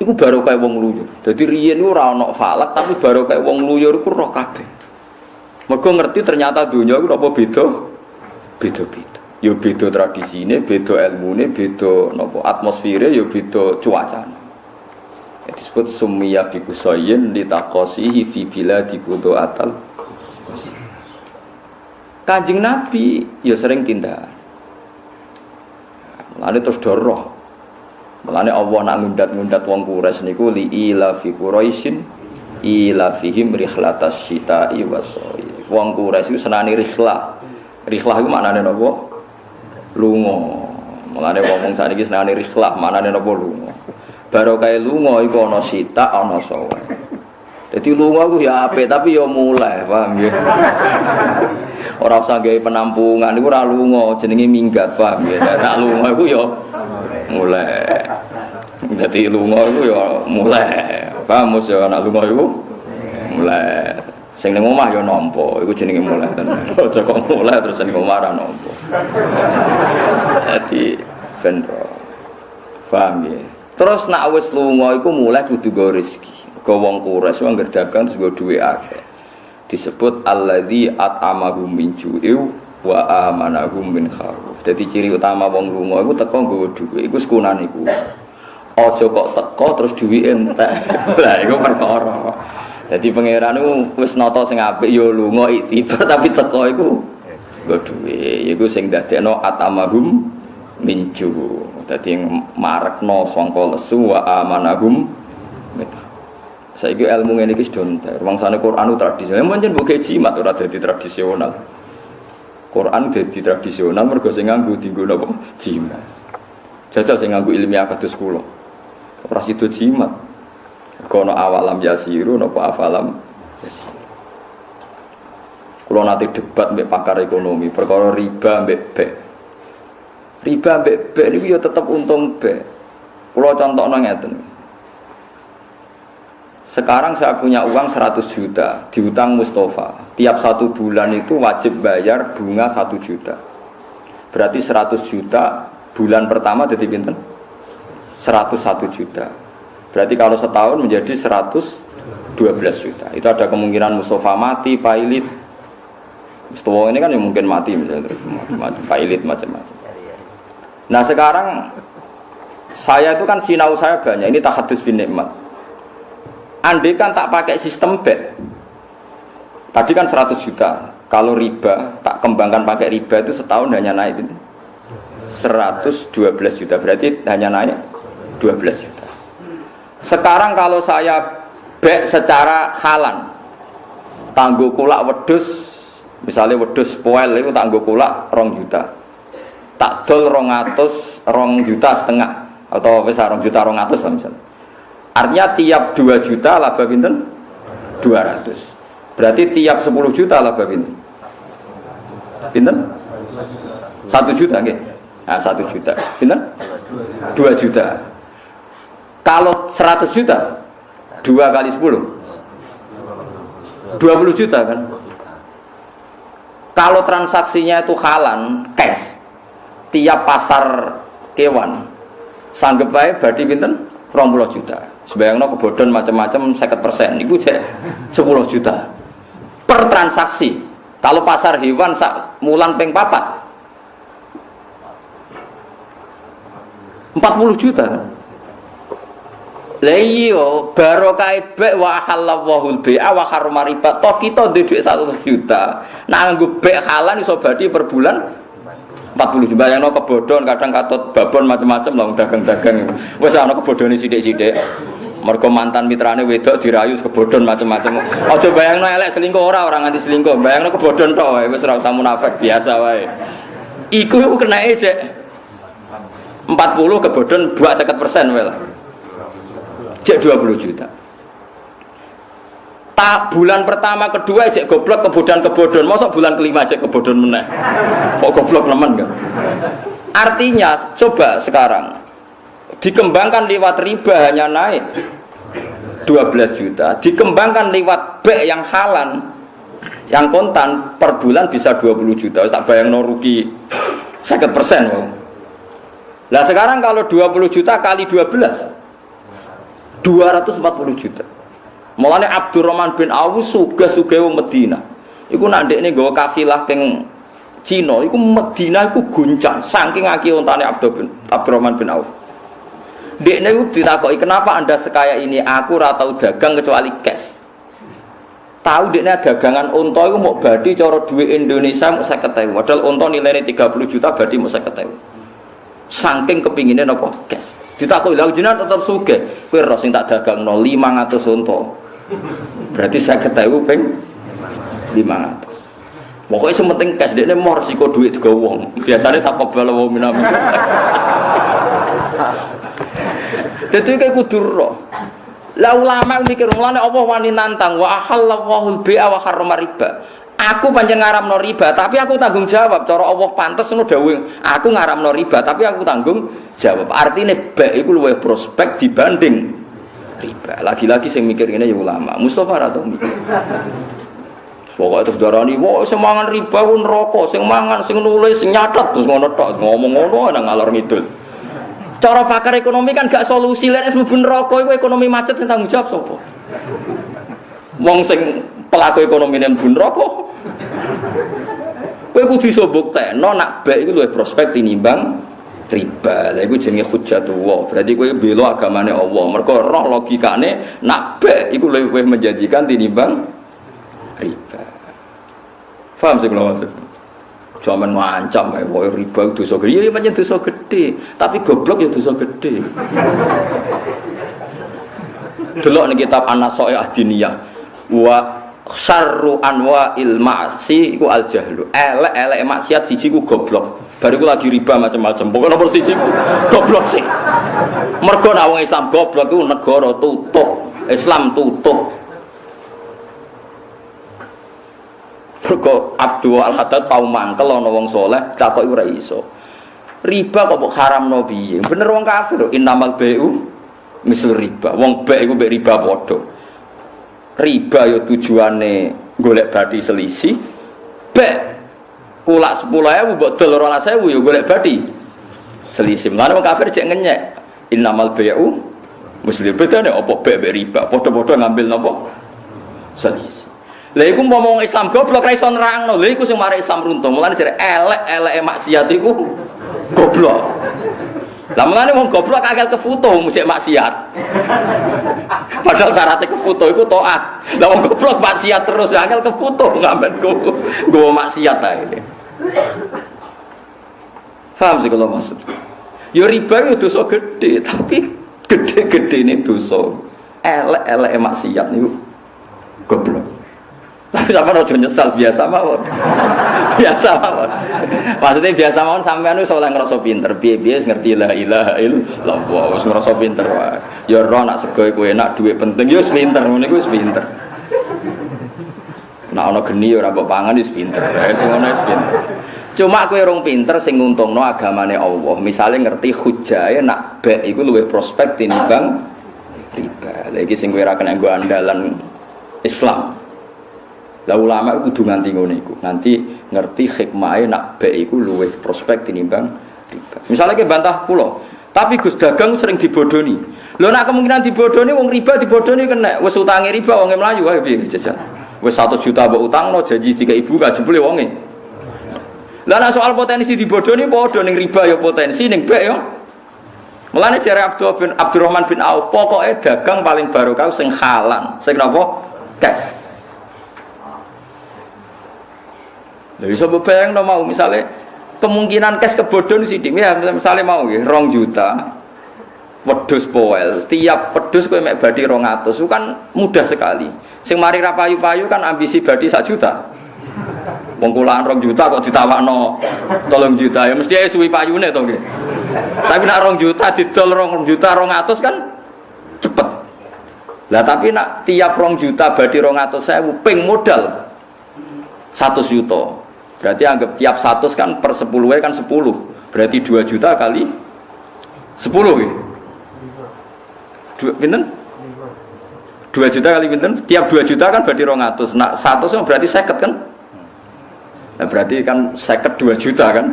[SPEAKER 1] Iku barokah wong ngluyur. Dadi riyen ku ora ana falak tapi barokah wong ngluyur ku roh kabeh. Mergo ngerti ternyata dunya ku apa beda? Beda-beda. Ya beda tradisine, beda ilmune, beda napa atmosfere, ya beda cuacane. Disebut summiya bi kusayyin litaqasihi fi biladi qudu'atal qasi. Kanjeng Nabi ya sering tindak. Mulane terus doroh. Mulane Allah nak ngundat-ngundat wong Quraisy niku li ila fi Quraisyin ila fihim rihlatas syita'i wasayf. Wong Quraisy iku senane rihlah. Rihlah iku maknane napa? Lunga. Mulane wong sakniki senane rihlah maknane napa lunga. Barokah lunga iku ana sita ana sawa. Dadi lunga ku ya apik tapi ya mulai, paham nggih. Ora usah gawe penampungan niku ora lunga jenenge minggat, paham nggih. Nek lunga iku ya mulai. Dadi lunga iku ya mulai. Paham mos ya nek lunga iku mulai. Sing ning omah ya nampa, iku jenenge mulai tenan. Aja kok mulai terus ning omah ora nampa. Dadi ben paham nggih. Terus nak wis lunga iku mulai kudu go rezeki. Go wong Quraisy wong dagang terus go duwe akeh. Disebut alladzi at'amahum min ju'in wa amanahum min khauf. Dadi ciri utama wong lunga iku teko nggawa dhuwit. Iku sekunan iku. Aja kok teko terus dhuwite entek. Lah iku perkara. Dadi pangeran iku wis nata sing apik ya lunga iktibar tapi teko iku nggo dhuwit. Iku sing dadekno at'amahum min ju'. Dadi marekno sangka lesu wa amanahum min khauf. Saiki ilmu ngene iki sedonter. Wangsane Quran tradisional, pancen mbok ge jimat ora dadi tradisional. Quran dadi tradisional mergo sing nganggo dienggo napa? Jimat. Jajal sing nganggo ilmiah kados kula. Ora sido jimat. Kono awalam yasiru napa afalam yasiru. Kula nate debat mbek pakar ekonomi perkara riba mbek bek. Riba mbek bek niku ya tetep untung bek. Kula contohno ngeten. Sekarang saya punya uang 100 juta diutang Mustafa. Tiap 1 bulan itu wajib bayar bunga 1 juta. Berarti 100 juta bulan pertama jadi pinten? 101 juta. Berarti kalau setahun menjadi 112 juta. Itu ada kemungkinan Mustafa mati, pailit. Mustafa ini kan yang mungkin mati misalnya, pailit macam-macam. Nah sekarang saya itu kan sinau saya banyak. Ini tahadus bin nikmat. Andai kan tak pakai sistem bet, tadi kan 100 juta. Kalau riba, tak kembangkan pakai riba itu setahun hanya naik itu 112 juta. Berarti hanya naik 12 juta. Sekarang kalau saya bek secara halan, tanggo kulak wedhus, misalnya wedhus poel itu tanggo kulak 2 juta. Tak dol 200, 2,5 juta atau wis 2,2 juta lah misalnya. Artinya tiap 2 juta laba pinten? 200. Berarti tiap 10 juta laba pinten? Pinten? 1 juta nggih. Nah, 1 juta. Pinten? 2 juta. Kalau 100 juta 2 kali 10 20 juta kan. Kalau transaksinya itu halan cash tiap pasar kewan sanggep bae badi pinten 20 juta. Sebayangno kebodhon macam-macam 50%, iku cek 10 juta per transaksi. Kalau pasar hewan sak mulan ping 4 40 juta kan. Lah iya barokah bek wa halallahu al-bai'a wa harrama riba. Toh kita duwe 1 juta. Nah nganggo bek halal iso badi per bulan 40 juta. Bayangno kebodhon kadang katut babon macam-macam lah dagang-dagang. Wis ana kebodhone sithik-sithik. Mergo mantan mitrane wedok dirayu kebodhon macam-macam. Aja bayangno elek selingkuh ora nganti selingkuh. Bayangno kebodhon tok wae wis ora usah munafik biasa wae. Iku kenae cek 40 kebodhon 2,50% wae lah. Cek 20 juta. Tak bulan pertama kedua cek goblok kebodhon. Mosok bulan kelima cek kebodhon meneh. Kok goblok nemen kan? Artinya coba sekarang dikembangkan lewat riba hanya naik 12 juta. Dikembangkan lewat bek yang halan yang kontan per bulan bisa 20 juta. Tak bayangno rugi 50%. Lah sekarang kalau 20 juta kali 12 240 juta. Mulane Abdurrahman bin Auf sugih-sugih wong Madinah. Iku nak ndekne nggawa kafilah teng Cina, iku Madinah iku guncang saking akeh ontane Abdurrahman bin Auf. Ndekne iku ditakoki, "Kenapa Anda sekaya ini? Aku ora tau dagang kecuali cash." Tahu ndekne dagangan unta iku mok badi cara duit Indonesia mok 50.000. Padahal unta nilainya 30 juta badi mok 50.000. Saking kepingine napa cash. Ditakoki lha jenengan tetep sugih. Kowe ro sing tak dagangno 500 unta. Berarti 50.000 ping 500. Pokoke sing penting cash dekne mau resiko duit digawa wong. Biasane tak kobal wong minami. Dadi kayak kudu ro. Lah ulama mikir mulane apa wani nantang wa ahallallahu al-bai'a wa harrama riba. Aku pancen ngaramno riba, tapi aku tanggung jawab. Cara Allah pantes ngono dawuh. Aku ngaramno riba, tapi aku tanggung jawab. Artinya bek iku luwih prospek dibanding riba. Lagi-lagi sing mikir ngene ya ulama. Mustofa ra tau mikir. Pokoke terus darani, "Wah, sing mangan riba ku neraka, sing mangan, sing nulis, sing nyatet terus ngono tok, ngomong ngono nang ngalor ngidul." Cara pakar ekonomi kan gak solusi lek wis mlebu neraka iku ekonomi macet sing tanggung jawab sapa? Wong sing pelaku ekonomi ning mlebu neraka. Kowe kudu iso buktekno nak bek iku luwih prospek tinimbang riba. Lha iku jenenge hujjatullah. Berarti kowe bela agamane Allah. Mergo roh logikane nak bek iku luwih menjanjikan tinimbang riba. Paham sih kalau maksud? Jangan ngancam kowe riba dosa gede. Ya pancen dosa gede, tapi goblok ya dosa gede. Delok ning kitab An-Nasaih Ad-Diniyah. Wa syarru anwa'il ma'si iku al-jahlu. Elek-elek maksiat siji ku goblok. Bariku lagi riba macam-macam. Pokoke nomor siji ku goblok sih. Mergo nek wong Islam goblok iku negara tutup. Islam tutup. Mergo Abdul Al-Haddad tau mangkel ana wong saleh takoki ora iso. Riba kok haramno piye? Bener wong kafir. Innamal bai'u misal riba. Wong bek iku mbek riba padha. Riba yo tujuane golek badi selisih. Bek kulak 10.000 mbok dol 12.000 yo golek badi selisih. Lan wong kafir cek ngenyek. Innamal bai'u muslim bedane apa bek riba. Padha-padha ngambil napa? Selisih. Lha iku ngomong Islam goblok ra iso nerangno. Lha iku sing mari Islam runtuh. Mulane jare elek-eleke maksiat iku goblok. Lah mulane wong goblok akal kefoto mujek maksiat. Padahal syaratnya kefoto iku taat. Lah wong goblok maksiat terus akal kefoto ngamen go maksiat ae. Paham sih kalau maksud. Ya riba itu dosa gede, tapi Gede-gede ini dosa. Elek-elek maksiat niku goblok. Tapi sampean aja nyesal biasa mawon. Biasa mawon. Maksudnya biasa mawon sampean wis oleh ngrasa pinter, piye-piye wis ngerti la ilaha illallah, wis ngrasa pinter wae. Ya ora nak sego iku enak, dhuwit penting ya wis pinter, ngene iku wis pinter. Nek ana geni ya ora mbok pangan wis pinter. Wis ngono wis pinter. Cuma kowe rong pinter sing nguntungno agamane Allah. Misale ngerti hujae nak bek iku luwih prospek tinimbang riba. Lha iki sing kowe ora kena nggo andalan Islam. Lah ulama iku kudu nganti ngono iku. Nanti ngerti hikmahe nak bek iku luwih prospek tinimbang riba. Misale ke bantah kula, tapi Gus dagang sering dibodoni. Lho nak kemungkinan dibodoni wong riba dibodoni kena. Wis utange riba wonge mlayu ae piye jajal. Wis 1 juta mbok utangno janji dikek ibu ka jebule wonge. Lah nek soal potensi dibodoni padha ning riba ya potensi ning bek ya. Mulane jare Abdurrahman bin Auf, pokoke dagang paling barokah sing halal, sing napa? Cash. Lha iso bayangno mau misale kemungkinan cash kebodhon sithik ya misale mau nggih 2 juta wedhus poel, tiap wedhus kowe mek badi 200 itu kan mudah sekali. Sing mari ra payu-payu kan ambisi badi 1 juta. Wong kulaan 2 juta kok ditawakno 3 juta ya mesti ae suwi payune to nggih. Tapi nek 2 juta didol 2 juta 200 kan cepet. Lah tapi nek tiap 2 juta badi 200.000 ping modal 100 juta. Berarti anggap tiap 100 kan per 10 kan 10. Berarti 2 juta kali 10 ya. Pinten? 2 juta kali pinten? Tiap 2 juta kan berarti 200. Nah 100 berarti 50 kan? Nah berarti kan 52 juta kan?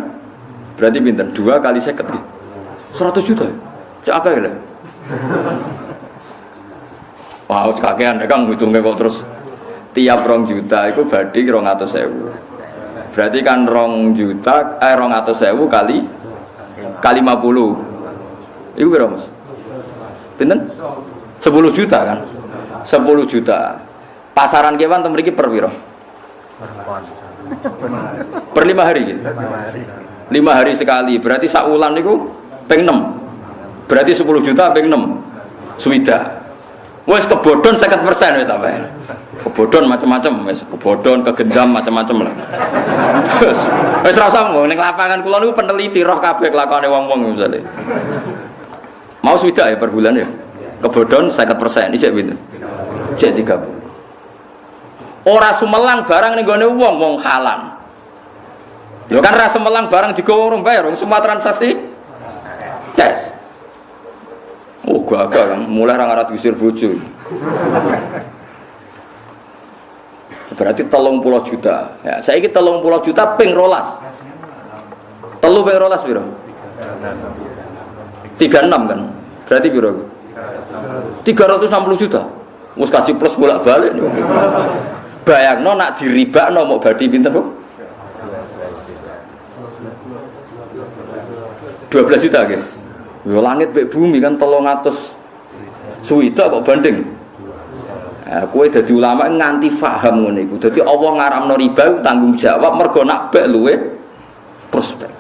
[SPEAKER 1] Berarti pinten? 2 kali 50 ya? 100 juta ya? Cak apa ya? Wah kakean ya Kang hitungnya kok terus. Tiap 2 juta itu berarti 200.000. Berarti kan 2 juta 200.000 kali 50. Iku piro Mas? Pinten? 10 juta kan? 10 juta. Pasaran kewan ten mriki per piro? Per 5 hari gitu. 5 hari sekali. Berarti sak wulan niku ping 6. Berarti 10 juta ping 6. Suwida. Wis kebodhon 50% wis sampean. Kebodhon macam-macam, wis kebodhon, kegendam macam-macam lah. Wis ora usah ning lapangan kula niku peneliti roh kabeh kelakone wong-wong misale. Mau swidak ya per bulan ya. Kebodhon 50%, isih pinten? Cek 30. Ora sumelang barang ning gone wong halal. Lho kan ra sumelang barang digowo bayar, semua transaksi tes. Oh gagal kan, mulai ra ngarat diusir bojo. Berarti 30 juta. Ya, saiki 30 juta ping 12. 3 ping 12 piro? 36 kan. Berarti piro? 360 juta. Wis kaji plus bolak-balik niku. Bayangno nak diribakno mau badi pinten, Bu? 12 juta nggih. Yo langit mek bumi kan 300 suwita kok banding. Kowe dadi ulama nganti paham ngene iku. Dadi Allah ngaramno riba tanggung jawab mergo nak bek luwe prospek.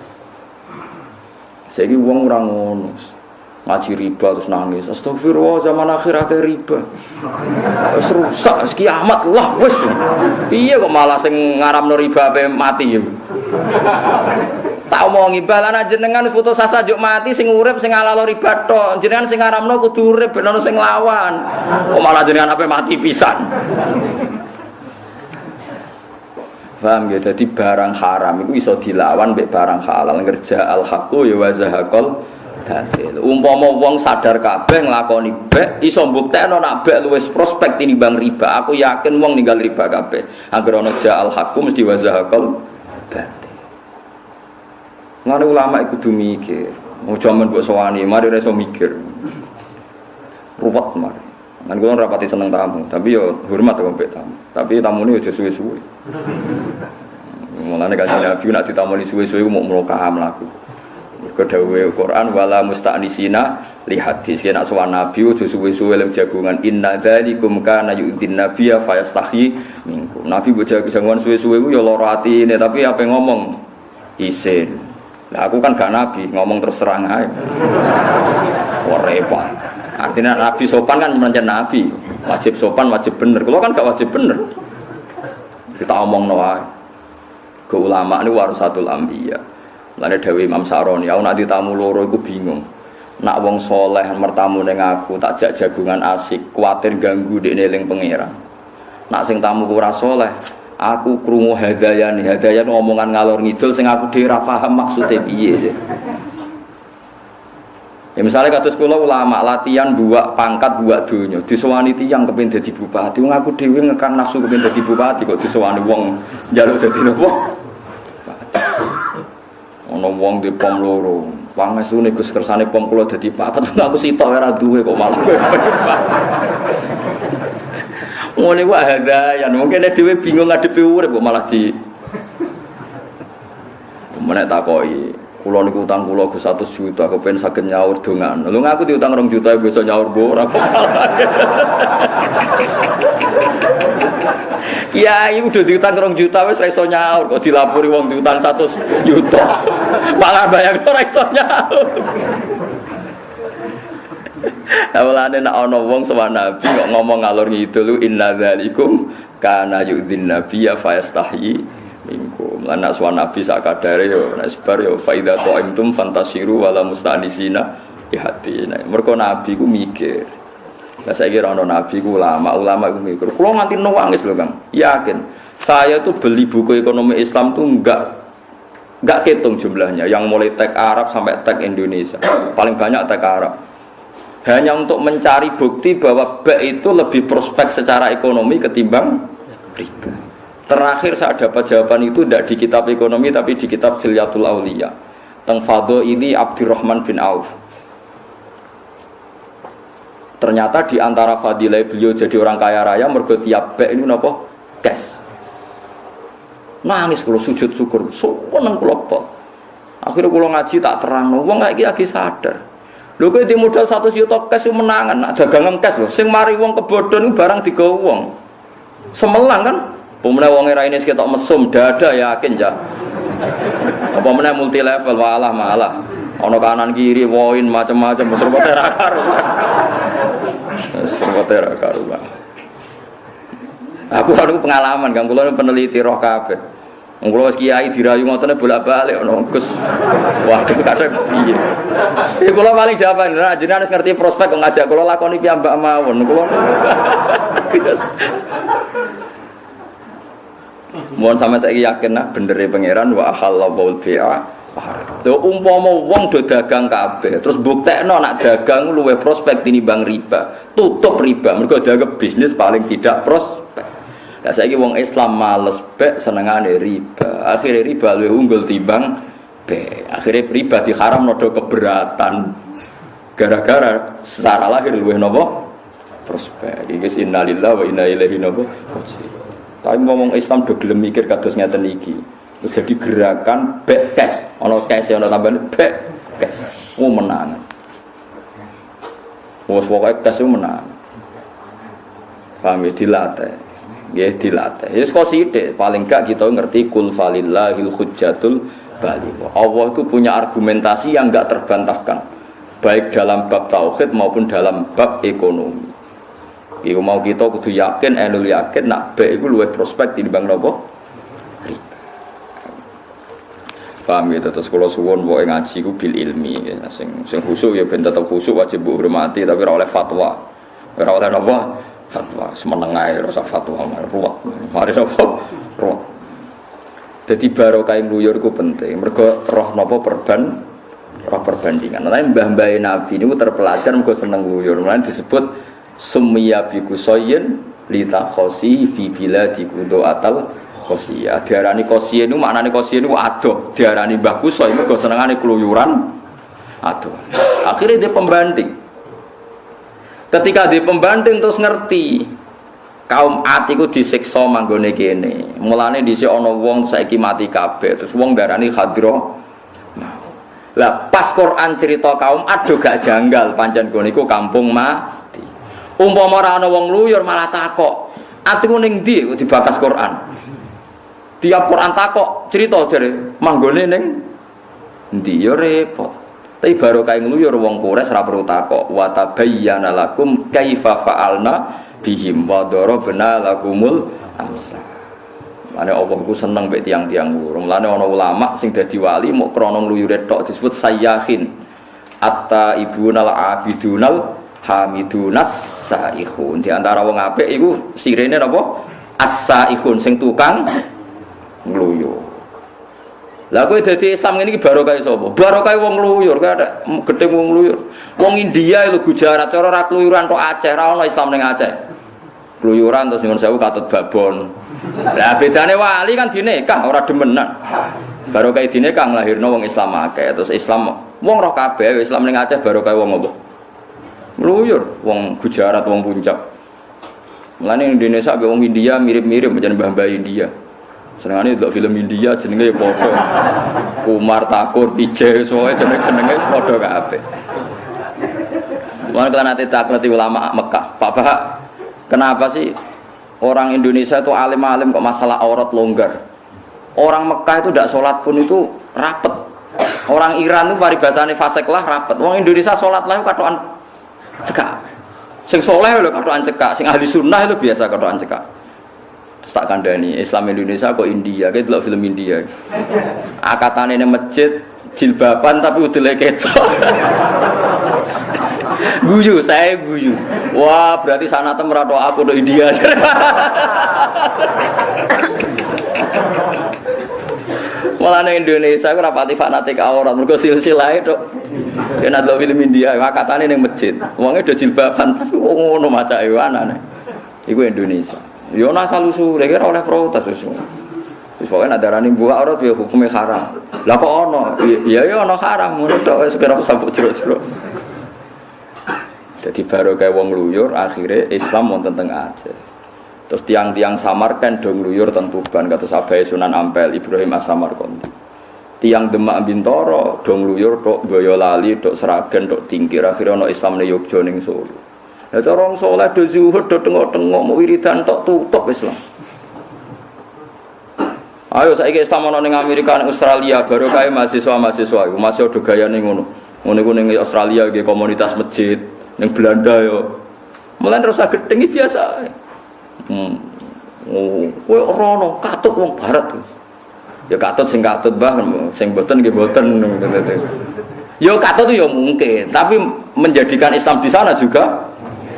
[SPEAKER 1] Saiki wong ora ngono. Ngaji riba terus nangis. Astagfirullah zaman akhir akeh riba. Wis rusak kiamat lah wis. Piye kok malah sing ngaramno riba ape mati ya. Tak omongi balana jenengan foto sasa juk mati sing urip sing halal riba tok. Jenengan sing ngaramno kudu urip ben ono sing nglawan. Kok malah jenengan ape mati pisan. Paham ya, dadi barang haram iku iso dilawan mbek barang halal. Ngerja al haqqu ya wa zahaqal batil. Umpama wong sadar kabeh nglakoni bek iso mbuktekno nak bek luwes prospek tinimbang riba. Aku yakin wong ninggal riba kabeh. Angger ana ja al haqqu mesti wa zahaqal batil. Ngene ulama iku kudu mikir. Mau jaman mbok sowani, mari ora iso mikir. Ruwet mari. Kan kula rapati seneng tamu, tapi yo hormat kok mbek tamu. Tapi tamune aja suwe-suwe. Mulane kasih Nabi nak ditamoni suwe-suwe mau mloka mlaku. Mergo dawuhe Quran wala musta'nisina li hadis. Nek sowan Nabi aja suwe-suwe lem jagungan inna dzalikum kana yu'din nabiyya fayastahi minkum. Nabi mbok jagungan suwe-suwe ku yo lara atine, tapi ape ngomong isin. Lah aku kan gak nabi, ngomong terus terang ae. Wah repot. Artinya nabi sopan kan mencari nabi, wajib sopan, wajib bener. Kalau kan gak wajib bener. Kita omong wae. Ke ulama ini warasatul anbiya. Lane Dewi Imam Saroni, aku nak ditamu loro iku bingung. Nak wong soleh mertamu ning aku tak jak jagungan asik, kuatir ganggu dekne eling pangeran. Nak sing tamu ku ora soleh, aku krungu hadayan omongan ngalor ngidul sing aku dhewe ora paham maksude piye. Ya misalnya kados kula ulama latihan buak pangkat buak donya, disowani tiyang kepengin dadi bupati, wong aku dhewe ngekang nafsu kepengin dadi bupati kok disowani wong njaluk dadi napa? Ono wong di pom loro, pangesune Gus kersane pom kula dadi papat, aku sitok ora duwe kok malah. Ngene wae hadayan, mungkin dhewe bingung ngadepi urip kok malah di menek takoki. Kulo niku utang kulo ke 100 juta, kepen saged nyaur dongan. Lho aku diutang 2 juta besok nyaur ora. Ya, iki udah diutang 2 juta wis ora iso nyaur, kok dilapori wong diutang 100 juta. Malah bayang ora iso nyaur. Awalane nek ana wong sowan Nabi kok ngomong ngalor ngidul inna dzalikum kana yu'dzin nabiyya fayastahyi minkum. Lan aswan nabi sakadare yo nek sebar yo faida qaimtum fantasiru wala mustanisina ihatina. Mergo nabi ku mikir. Lah saiki ora ono nabi ku ulama ku mikir. Kulo nganti nangis lho Kang. Yakin. Saya tuh beli buku ekonomi Islam tuh enggak ketung jumlahnya. Yang mulai teks Arab sampai teks Indonesia. Paling banyak teks Arab. Hanya untuk mencari bukti bahwa B itu lebih prospek secara ekonomi ketimbang riba. Terakhir saya dapat jawaban itu tidak di kitab ekonomi tapi di kitab Khilyatul Auliya teng Fadhaili Abdurrahman bin Auf. Ternyata di antara fadilah beliau jadi orang kaya raya mergo tiap bek ini napa? Cash. Nangis kula sujud syukur, seneng kula pol. Akhirnya kula ngaji tak terangno, wong iki lagi sadar. Lho kowe di modal 100 juta cash menangan, nak dagangan cash lho. Sing mari wong kebodhon iku barang digawa wong. Semelang kan? Pemene wong era ini ketok mesum dada yakin ya. Apa meneh multi level malah. Ana kanan kiri woin macam-macam serba ra karuan. Serba ra karuan. Aku pengalaman Kang kula peneliti roh kabeh. Wong kula wis kiai dirayu ngotone bolak-balik ana Gus. Waduh kadang piye. Iki kula paling jawaban jenengan wis ngerti prospek kok ngajak kula lakoni piyambak mawon. Kula mohon sampe tak yakin nah bener pangeran wa halallahu bi'a. Lho umpama wong do dagang kabeh terus buktekno nak dagang luwih prospek tinimbang riba. Tutup riba mergo dianggap bisnis paling tidak prospek. Lah saiki wong Islam males bek senengane riba. Akhire riba luwih unggul timbang bek. Akhire riba diharamno do keberatan. Gara-gara secara lahir luwih napa? Prospek. Iki innalillahi wa inna ilaihi raji'un. Tapi ngomong Islam do gelem mikir kados ngeten iki. Jadi gerakan back cash, ana cash ana tambahan back cash. Menang. Wes pokoke cash menang. Paham ya dilatih. Nggih dilatih. Ya kok sithik paling gak kita ngerti kul falillahil hujjatul baligh. Allah itu punya argumentasi yang enggak terbantahkan. Baik dalam bab tauhid maupun dalam bab ekonomi. Iku mau kita kudu yakin, enul yakin nak baik iku luwih prospek tinimbang napa? Riba. Paham ya terus kula suwun pokoke ngaji ku bil ilmi ya sing khusuk ya ben tetep khusuk wajib mbok hormati tapi ora oleh fatwa. Ora oleh napa? Fatwa semeneng ae ora usah fatwa ruwet. Mari napa? Ruwet. Dadi barokah ngluyur ku penting. Mergo roh napa roh perbandingan. Nah mbah-mbah Nabi niku terpelajar mergo seneng ngluyur. Mulane disebut summiya bi qusayyin litaqasi fi biladi qudu'atal qasiyah. Diarani qasiyah niku maknane qasiyah niku adoh. Diarani Mbah Kusay mergo senengane keluyuran adoh. Akhirnya dia pembanding. Ketika dia pembanding terus ngerti kaum Ad iku disiksa manggone kene. Mulane dhisik ana wong saiki mati kabeh. Terus wong darani khadra. Lah pas Quran cerita kaum Ad gak janggal pancen kono iku kampung umpama ora ana wong luyur malah takok. Atiku ning ndi kok dibakas Quran. Tiap Quran takok cerita jare manggone ning ndi ya repot. Tapi barokah ngluyur wong Quraisy ra perlu takok wa tabayyana lakum kaifa fa'alna bihim wa darabna lakumul amsal. Mane Allah ku seneng mek tiang-tiang urung. Mulane ana ulama sing dadi wali mok krana ngluyure tok disebut sayyahin. Atta ibunal abidunal hamidunas saihun. Di antara wong apik iku sirene napa? As-saihun sing tukang ngluyur. Lah kowe dadi Islam ngene iki barokah sapa? Barokah wong ngluyur, kowe ada gedhe wong ngluyur. Wong India lho Gujarat cara ra kluyuran tok Aceh, ra ono Islam ning Aceh. Kluyuran terus nyuwun sewu katut babon. Lah bedane wali kan dinikah ora demenan. Barokah dinikah nglahirno wong Islam akeh, terus Islam wong roh kabeh Islam ning Aceh barokah wong apa? Ngluyur, wong Gujarat, wong Puncak. Mulane Indonesia be wong India mirip-mirip macam mbah-mbah India. Senengane delok film India jenenge padha. Kumar Takur, Pije, semuanya jenenge padha kabeh. Mulane kalau nanti takleti ulama Mekah, Pak Bah, kenapa sih orang Indonesia itu alim-alim kok masalah aurat longgar? Orang Mekah itu tidak sholat pun itu rapet. Orang Iran itu paribasane fasek lah rapet. Orang Indonesia sholat lah katokan cekak. Sing soleh lho katokan cekak, sing ahli sunnah itu biasa katokan cekak. Tak kandani Islam Indonesia kok India, kayak delok film India. Akatane ning masjid jilbaban tapi udele ketok. Guyu, saya guyu. Wah, berarti sanate merato aku do India. Malah ning Indonesia aku rapati fanatik aurat, mergo silsilahe tok. Kena delok film India, akatane ning masjid. Wonge do jilbaban tapi kok ngono macake anane. Iku Indonesia. Yo asal usul, kira oleh protes usul. Pokoknya nadarani buka aurat ya hukumnya haram. Lah kok ono? Ya ono haram, ngono tok wis kira sabuk jero-jero. Jadi baru kayak wong luyur, akhirnya Islam wonten teng Aceh. Terus tiang-tiang Samarkand dong luyur teng Tuban, kata Sabai Sunan Ampel Ibrahim As-Samarkandi. Tiang Demak Bintoro dong luyur tok Boyolali, tok Seragen, tok Tingkir. Akhirnya ono Islam ning Yogya ning Solo. Ya orang soleh do zuhud do tengok-tengok mau wiridan tok tutup Islam. Ayo saiki Islam ana ning Amerika ning Australia baru kae mahasiswa-mahasiswa iku masih do gayane ngono. Ngono iku ning Australia nggih komunitas masjid, ning Belanda yo. Mulane terus gedeng biasa. Kowe ora ono katut wong barat. Ya katut sing katut bah sing boten nggih boten. Yo katut yo mungkin, tapi menjadikan Islam di sana juga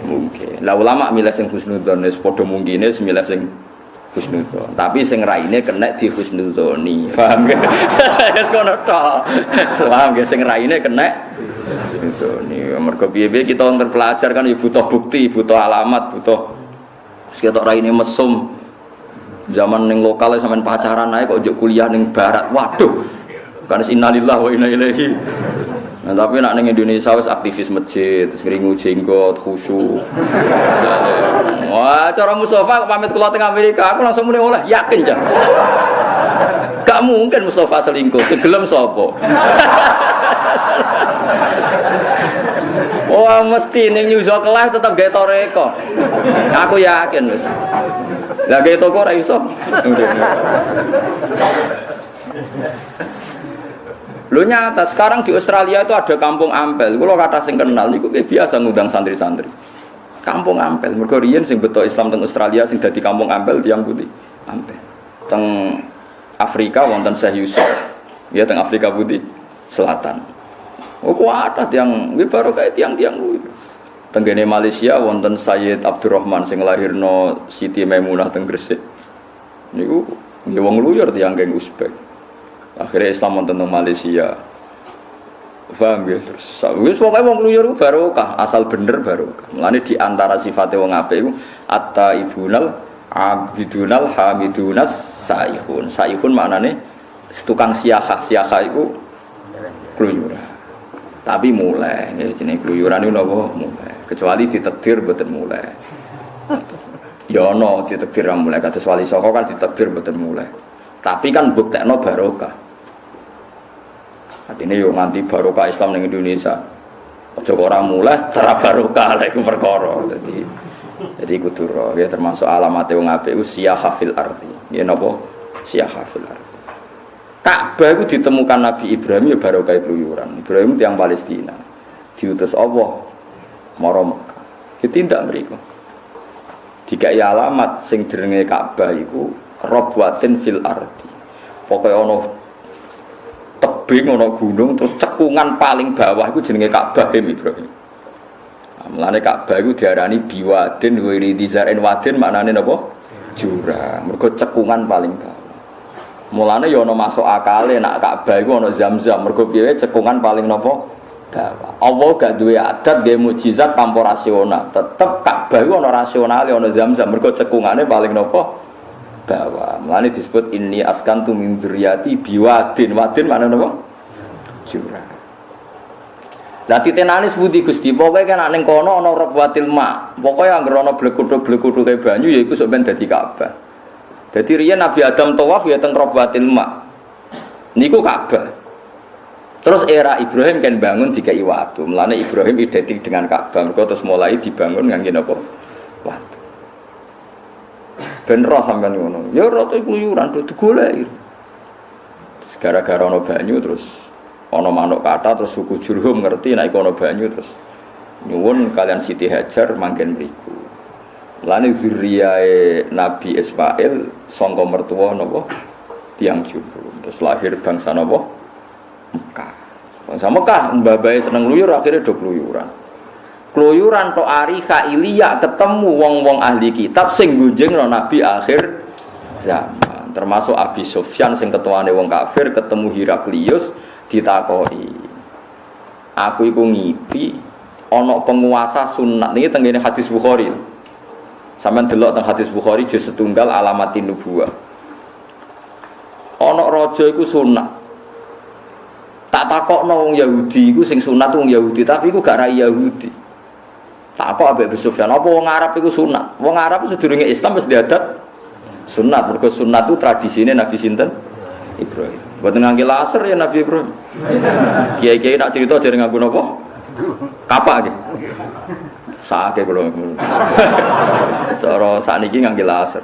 [SPEAKER 1] mungkin. Lah ulama milih sing husnudzon wis padha mungkine milih sing husnudzon. Tapi sing raine kena di husnudzoni. Paham ge? Wis kono tok. Paham ge sing raine kena husnudzoni. Mergo piye-piye kita terpelajar kan ya butuh bukti, butuh alamat, butuh ketok raine mesum. Zaman ning lokal sampean pacaran ae kok njuk kuliah ning barat. Waduh. Kan innalillahi wa inna ilaihi. Nah, tapi nak ning Indonesia wis aktivis masjid, terus ngringu jenggot, khusyuk. Wah, cara Mustafa pamit kula teng Amerika, aku langsung muni oleh, yakin jan. Gak mungkin Mustafa selingkuh, segelem sapa. Wah, mesti ning New Zealand tetep gawe toreko. Aku yakin wis. Lah gawe toko ora iso. Lo nyata sekarang di Australia itu ada kampung Ampel. Kalau kata sing kenal niku biasa ngundang santri-santri. Kampung Ampel. Mergo riyen sing beto Islam teng Australia sing dadi kampung Ampel tiyang putih. Ampel. Teng Afrika wonten Syekh Yusuf. Ya teng Afrika Putih Selatan. Oh kuat tiyang nggih baru kae tiyang-tiyang kuwi. Teng kene Malaysia wonten Sayyid Abdurrahman sing lahirno Siti Maimunah teng Gresik. Niku nggih wong luyur tiyang keng Uzbek. Akhirnya Islam wonten teng Malaysia. Paham ya? Terus wis pokoke wong luyur ku barokah, asal bener barokah. Mulane di antara sifate wong apik iku at-taibunal abidunal hamidunas saihun. Saihun maknane tukang siahah. Siahah iku kluyuran. Tapi mulai, jenenge kluyuran niku napa mulai. Kecuali ditakdir mboten mulai. Ya ono ditakdir ra mulai kados wali saka kan ditakdir mboten mulai. Tapi kan buktekno barokah. Artinya yo nganti barokah Islam ning Indonesia. Aja kok ora muleh tra barokah lha iku perkara. Jadi kudu ro ya termasuk alamate wong apik iku siyahah fil ardi. Ya napa? Siyahah fil ardi. Ka'bah itu ditemukan Nabi Ibrahim ya barokah keluyuran. Ibrahim tiyang Palestina. Diutus Allah marang Mekah. Ditindak mriku. Dikai alamat sing jenenge Ka'bah iku Rabwatin fil ardi. Pokoke ana tebing ana gunung terus cekungan paling bawah iku jenenge Ka'bah Ibrahim. Mulane Ka'bah iku diarani biwadin wa iridizarin wadin maknane napa? Jurang. Mergo cekungan paling bawah. Mulane ya ana masuk akale nek Ka'bah iku ana Zam-zam. Mergo piye cekungan paling napa? Bawah. Allah gak duwe adat gawe mukjizat tanpa rasional. Tetep Ka'bah iku ana rasionale ana Zam-zam. Mergo cekungane paling napa? Bawah. Mulane disebut inni askantu min dzurriyyati biwadin. Wadin maknane napa? Jurang. Lah titenane sepundi Gusti? Pokoke kan ning kono ana rabwatil ma. Pokoke anggere ana blekuthuk-blekuthuk banyu ya iku sok ben dadi Ka'bah. Jadi riyen Nabi Adam tawaf ya teng Rabwatil Ma. Niku Ka'bah. Terus era Ibrahim kan bangun dikai watu. Mulane Ibrahim identik dengan Ka'bah. Mergo terus mulai dibangun ngangge napa? Watu. Ben ro sampean ngono. Ya rada kluyuran do digoleki. Gara-gara ana banyu terus ana manuk kata terus suku Jurhum ngerti nek ana banyu terus nyuwun kalian Siti Hajar manggen mriku. Lane zuriyae Nabi Ismail sangka mertua napa tiyang Jurhum terus lahir bangsa napa Mekah. Bangsa Mekah mbabae seneng luyur akhirnya do kluyuran. Kluyuran tok Arika Ilya ketemu wong-wong ahli kitab sing gunjingno Nabi akhir zaman. Termasuk Abi Sufyan sing ketuane wong kafir ketemu Heraklius ditakoki. Aku iku ngipi ana penguasa sunat niki tengene hadis Bukhari. Sampeyan delok teng hadis Bukhari juz setunggal alamatin nubuwah. Ana raja iku sunat. Tak takokno wong Yahudi iku sing sunat wong Yahudi tapi iku gak ra Yahudi. Takok ambek Abu Sufyan, apa wong Arab iku sunat? Wong Arab sedurunge Islam wis diadat sunat. Mergo sunat itu tradisine Nabi sinten? Ibrahim. Mboten ngangge laser ya Nabi Ibrahim. Kiai-kiai nak cerita jare nganggo napa? Kapak iki. Sake kula. Cara sakniki ngangge laser.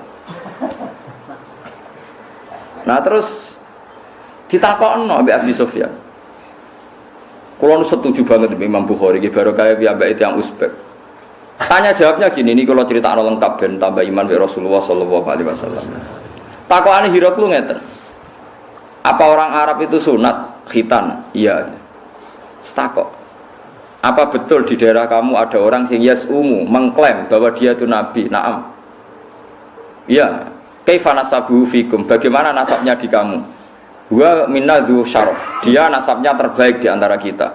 [SPEAKER 1] Nah terus ditakokno ambek Abi Sufyan. Kula setuju banget dengan Imam Bukhari iki barokah piyambake tiyang Uzbek. Tanya jawabnya gini, ini kalau cerita lengkap ben tambah iman be Rasulullah sallallahu alaihi wasallam. Takokane Heraklius ngeten. Apa orang Arab itu sunat khitan? Iya. Takok. Apa betul di daerah kamu ada orang sing yasumu mengklaim bahwa dia itu nabi? Naam. Iya. Kaifa nasabuhu fikum? Bagaimana nasabnya di kamu? Wa minna dzu syaraf. Dia nasabnya terbaik di antara kita.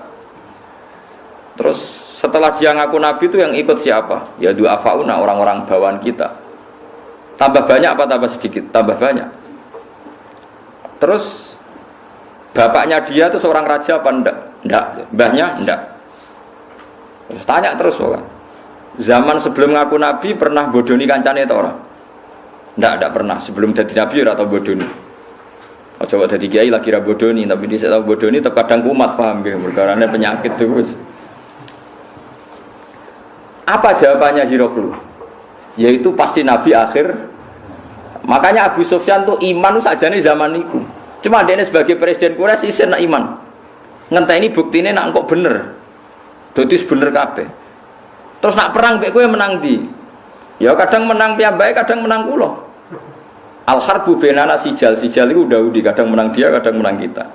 [SPEAKER 1] Terus setelah dia ngaku nabi itu yang ikut siapa? Ya du'afauna, orang-orang bawaan kita. Tambah banyak apa tambah sedikit? Tambah banyak. Terus bapaknya dia itu seorang raja apa enggak? Enggak. Mbahnya enggak. Terus tanya terus kan. Zaman sebelum ngaku nabi pernah bodoni kancane ta ora? Enggak pernah. Sebelum jadi nabi ora tau bodoni. Coba jadi kiai lagi ra bodoni, tapi dia tahu bodoni terkadang kumat paham nggih, mergarane penyakit terus. Apa jawabannya Heraklius? Yaitu pasti nabi akhir. Makanya Abu Sufyan tuh iman sakjane zaman niku. Cuma dia sebagai presiden Quraisy isin nak iman. Ngenteni buktine nak kok bener. Dadi bener kabeh. Terus nak perang mek kowe menang ndi? Ya kadang menang piyambake, kadang menang kula. Al harbu bainana sijal itu Daudi, kadang menang dia, kadang menang kita.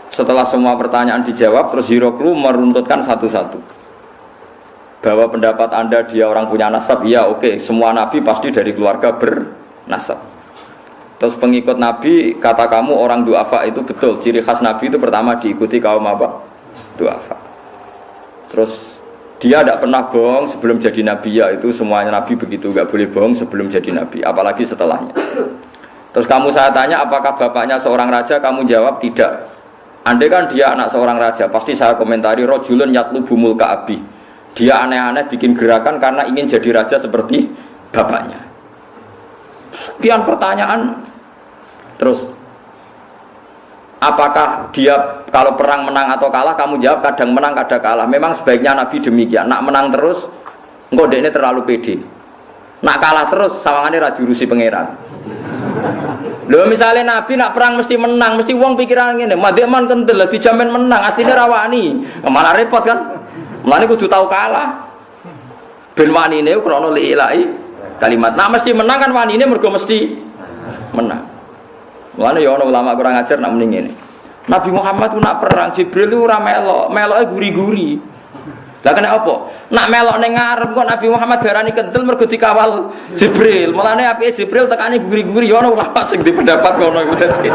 [SPEAKER 1] Setelah semua pertanyaan dijawab, terus Heraklius meruntutkan satu-satu. Bahwa pendapat Anda dia orang punya nasab, ya oke, semua nabi pasti dari keluarga bernasab. Terus pengikut nabi, kata kamu orang du'afa itu betul. Ciri khas nabi itu pertama diikuti kaum apa? Du'afa. Terus dia tidak pernah bohong sebelum jadi nabi, ya itu semuanya nabi begitu, gak boleh bohong sebelum jadi nabi, apalagi setelahnya. Terus kamu saya tanya apakah bapaknya seorang raja, kamu jawab tidak. Andai kan dia anak seorang raja, pasti saya komentari rajulun yatlubu mulka abi. Dia aneh-aneh bikin gerakan karena ingin jadi raja seperti bapaknya. Sekian pertanyaan. Terus apakah dia kalau perang menang atau kalah? Kamu jawab kadang menang kadang kalah. Memang sebaiknya nabi demikian. Nak menang terus engko dekne terlalu pede. Nak kalah terus sawangane ra diurusi pangeran. Lho misalnya Nabi nak perang mesti menang, mesti wong pikiran ngene, madhek man kentel dijamin menang, asline rawani. Malah repot kan? Mulane kudu tau kalah. Ben wanine krana li'ilai kalimat. Nah mesti menang kan wanine mergo mesti menang. Mulane ya ana ulama kurang ajar nak muni ngene. Nabi Muhammad ku nak perang Jibril ku ora melok, meloke guri-guri. Lah kena apa? Nak melok ning ngarep kok Nabi Muhammad darani kentel mergo dikawal Jibril. Mulane apike Jibril tekane guri-guri ya ana ulama sing dipendapat ngono iku dadi.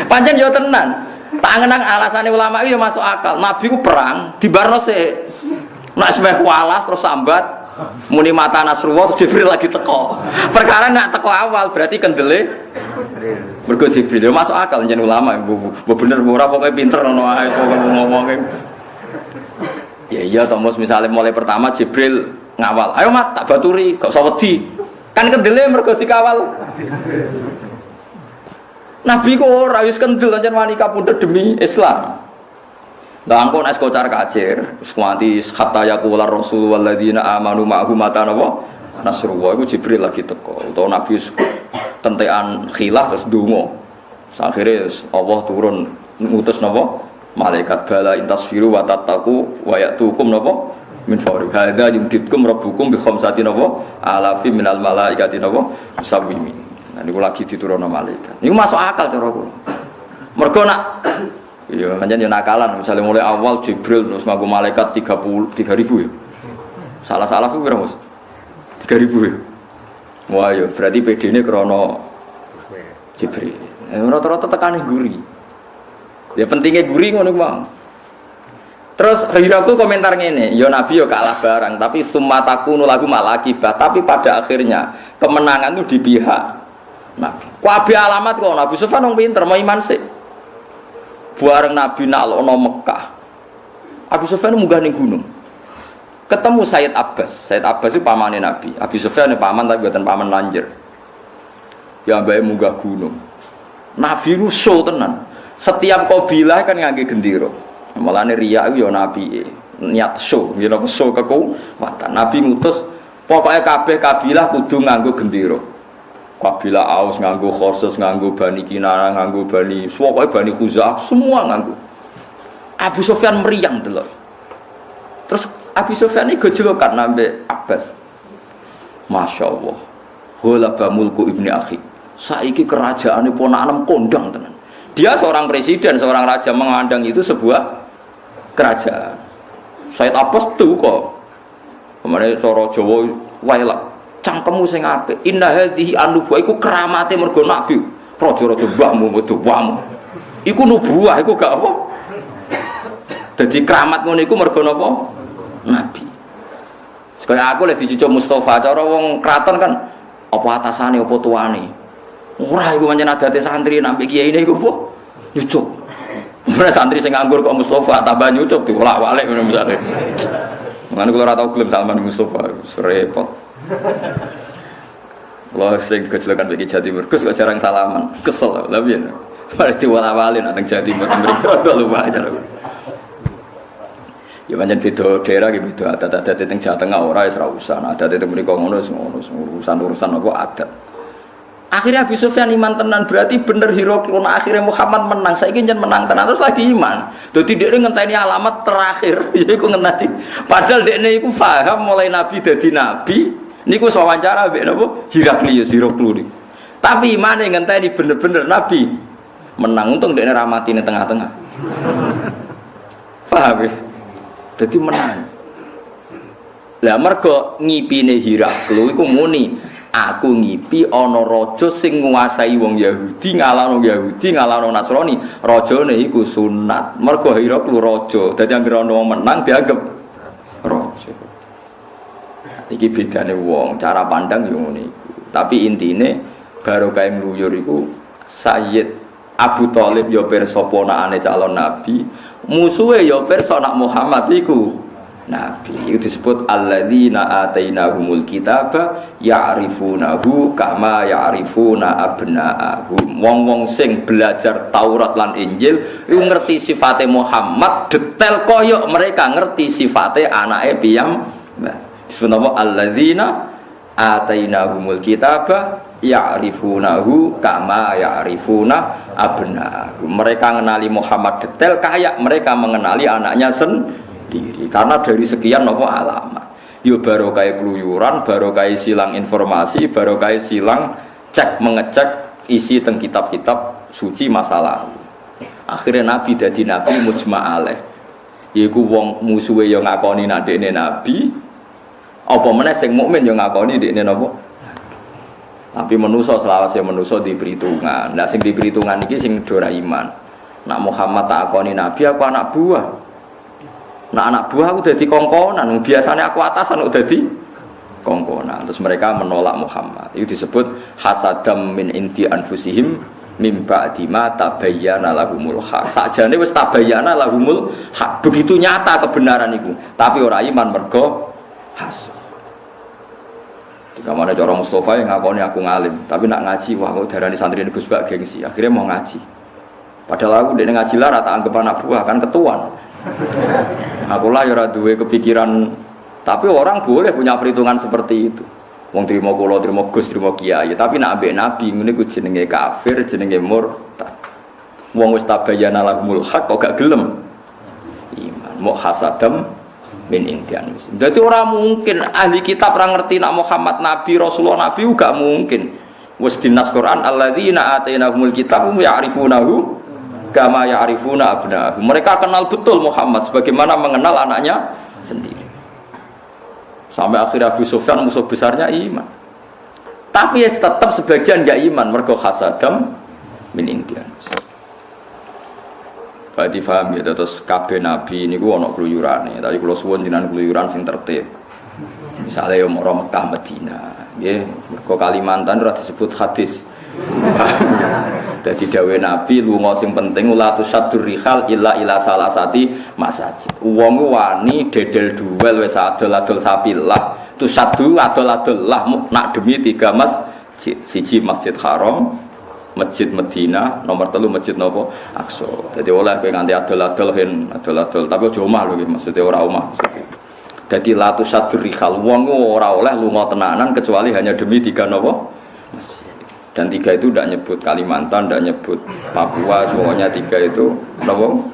[SPEAKER 1] Pancen ya tenan. Tak ngenang alasane ulama iki ya masuk akal. Nabi ku perang dibarno sik. Nak semeh walah terus sambat muni mata Nasrullah terus Jibril lagi teko. Perkara nak teko awal berarti kendele mergo Jibril. Ya masuk akal njen ulama. Bener ora pokoke pinter ngono ae ngomongke. Ya iya Thomas misalnya mulai pertama Jibril ngawal, ayo mat tak baturi, gak usah wedi. Kan kendele mergo dikawal. Nabi kok ora wis kendel ancen wani kapundhut demi Islam. Lah engko nek kocar kacir, wis kuwanti hatta yaqular rasul walladzina amanu ma'ahu mata napa? Nasrullah iku Jibril lagi teko. Utawa Nabi tentekan khilaf terus ndonga. Akhire Allah turun ngutus napa? Malaikat bala intasfiru wa tattaqu wa ya'tukum napa min fawri hadza yumditkum rabbukum bi khamsati napa alafi minal malaikati napa musawwimin. Nah niku lagi diturunno malaikat. Niku masuk akal cara kula. Mergo nak iya pancen yo nakalan misalnya mulai awal Jibril terus nganggo malaikat 3.000 ya. Salah-salah ku pira Mas? 3.000 ya. Wah yo berarti PD-ne krana Jibril. Rata-rata tekane guri. Ya pentingnya guri ngono Bang. Terus Hiraku komentar ngene, ya Nabi ya kalah barang, tapi sumataku lagu malakibah, tapi pada akhirnya kemenangan itu di pihak Nabi. Kabeh alamat kok Nabi Sufyan wong pinter, mau iman sik. Bareng Nabi nalokno Mekah. Abu Sufyan munggah ning gunung. Ketemu Sayyid Abbas. Sayyid Abbas itu pamane Nabi. Abu Sufyan paman tapi buatan paman lanjir. Ya mbake munggah gunung. Nabi rusuh tenan. Setiap kabilah kan ngangge gendera. Malane riya yo nabi niat show, yen apa show kekuatan. Nabi ngutus pokoke kabeh kabilah kudu nganggo gendera. Kabilah Aus nganggo Khusus, nganggo Bani Kinana, nganggo Bani, pokoke Bani Khuzah semua nganggo. Abu Sufyan meriang delok. Terus Abu Sufyan iki gejolokan nambe Abbas. Masyaallah. Ghalaba mulku ibni akhi. Saiki kerajaane ponakan kondang tenan. Dia seorang presiden, seorang raja mengandang itu sebuah kerajaan. Sayyid Abbas tuh kok. Kemarin cara Jawa wae lak cangkemmu sing apik. Inna hadhihi an-nubuwah iku keramate mergo nabi. Raja-raja mbahmu metu wamu. Iku nubuwah iku gak apa. Dadi keramat ngono iku mergo napa? Nabi. Sekaya aku lek dicucuk Mustafa cara wong kraton kan apa atasane apa tuane. Ora iku pancen adate santri nampi kiai niku apa? Nyucuk. Ora santri sing nganggur kok Mustafa tambah nyucuk diwolak-walik ngono misale. Mangane kula ora tau gelem Salman Mustafa, repot. Kula sing kecelakaan bagi Jawa Timur, kok jarang salaman, kesel lha piye. Mari diwolak-walik nang Jawa Timur mriki lupa aja. Ya pancen beda daerah iki beda adat-adat teng Jawa Tengah ora wis ora usah. Adat teng mriko ngono urusan apa adat. Akhirnya Abu Sufyan iman tenan berarti bener Heraklius. Akhirnya Muhammad menang. Saiki njen menang tenan terus lagi iman. Dadi dhekne ngenteni alamat terakhir yaiku ngenteni. Padahal dhekne iku paham mulai nabi dadi nabi niku wawancara mbek napa Heraklius. Tapi imane ngenteni bener-bener nabi menang untung dhekne ra mati ning tengah-tengah. Paham ya? Dadi menang. Lah mergo ngipine Heraklius iku muni aku ngipi ana raja sing nguasai wong Yahudi ngalahno Nasrani. Rajane iku sunat. Mergo Heraklius raja. Dadi anggere ana wong menang dianggap raja. Iki bedane wong, cara pandang yo ngene iku. Tapi intine barokah ngluyur iku Sayyid Abu Thalib yo pirsa ponakane calon nabi, musuhe yo pirsa nak Muhammad iku nabi. Itu disebut alladzina atainahumul kitaba ya'rifunahu kama ya'rifuna abna'ahum. Wong-wong sing belajar Taurat lan Injil iku ngerti sifate Muhammad detail koyok mereka ngerti sifate anake piyambak. Disebut apa alladzina atainahumul kitaba ya'rifunahu kama ya'rifuna abna'ahum. Mereka mengenali Muhammad detail kayak mereka mengenali anaknya sendiri. Karena dari sekian apa alamat. Yo barokah keluyuran, barokah silang informasi, barokah silang mengecek isi teng kitab-kitab suci masa lalu. Akhirnya Nabi dadi Nabi mujma' alaih. Iku wong musuhe yo ngakoni nek dekne Nabi, apa meneh sing mukmin yo ngakoni dekne napa? Tapi manusa selawase manusa di perhitungan. Lah sing di perhitungan iki sing ora iman. Nak Muhammad tak akoni Nabi, aku anak buah. Nak anak buah aku dadi kongkonan. Biasanya aku atasan aku dadi kongkonan. Terus mereka menolak Muhammad. Itu disebut hasadam min inti anfusihim mim ba'di ma tabayyana lahumul haq. Sakjane wis tabayyana lahumul haq. Begitu nyata kebenaran itu. Tapi ora iman mergo hasad. Kamane cara Mustafa yang ngakoni aku ngalim, tapi nak ngaji wah kok darani santri Gus Bak gengsi. Akhirnya mau ngaji. Padahal aku dene ngaji lah tak anggap anak buah kan ketuan. Aku lah ya ora duwe kepikiran, tapi orang boleh punya perhitungan seperti itu. Wong trimo kula, trimo Gus, trimo kiai, tapi nak ambek nabi ngene ku jenenge kafir, jenenge murtad. Wong wis tabayyana lahumul haq kok gak gelem iman. Mau hasadam min indian. Jadi orang mungkin ahli kitab orang ngerti nak Muhammad Nabi Rasulullah Nabi juga mungkin. Wis dinas Quran alladzina atainahumul kitab ya'rifunahu kama ya'rifuna abna'ahum. Mereka kenal betul Muhammad sebagaimana mengenal anaknya sendiri. Sampai akhir Abu Sufyan musuh besarnya iman. Tapi ya tetap sebagian enggak iman mergo hasadam min indian. Berarti paham ya, terus kabeh nabi ini gua ono keluyurane, tapi kalau suwun jenengan keluyuran sing tertib. Misalnya yang mau Mekah Medina, ya, mergo Kalimantan ora disebut hadis. Jadi dawe nabi lunga sing penting ula tusaddur rihal illa ila salasati masajid. Wong wani dedel duel wis adol-adol sapilah. Tusaddu adol-adol lah nak demi 3 masjid. Siji Masjid Haram, Masjid Medina, nomor 3 Masjid Nopo Aqsa. Jadi oleh kowe nganti adol-adol adol-adol, tapi aja omah lho maksudnya ora omah. Jadi la tusaddur rihal wong ora oleh lunga tenanan kecuali hanya demi 3 nopo masjid. Dan 3 itu tidak nyebut Kalimantan, tidak nyebut Papua, pokoknya 3 itu nopo?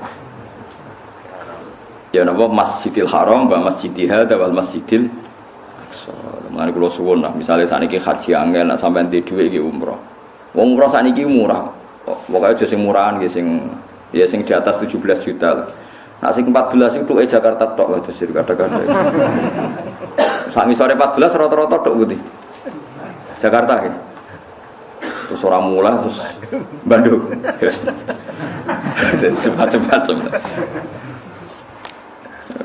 [SPEAKER 1] Ya nopo Masjidil Haram, wa Masjidil Hadza wal Masjidil Aqsa. Mulane kula suwun lah, misale sakniki haji angel nek sampean di dhuwit iki umroh. Wong umroh sakniki murah. Pokoke aja sing murahan nggih sing di atas 17 juta. Nah sing 14 itu Jakarta tok lho sir kadang-kadang. Sak ngisore 14 rata-rata tok putih. Jakarta ya. Terus orang mula terus Bandung. Cepat-cepat.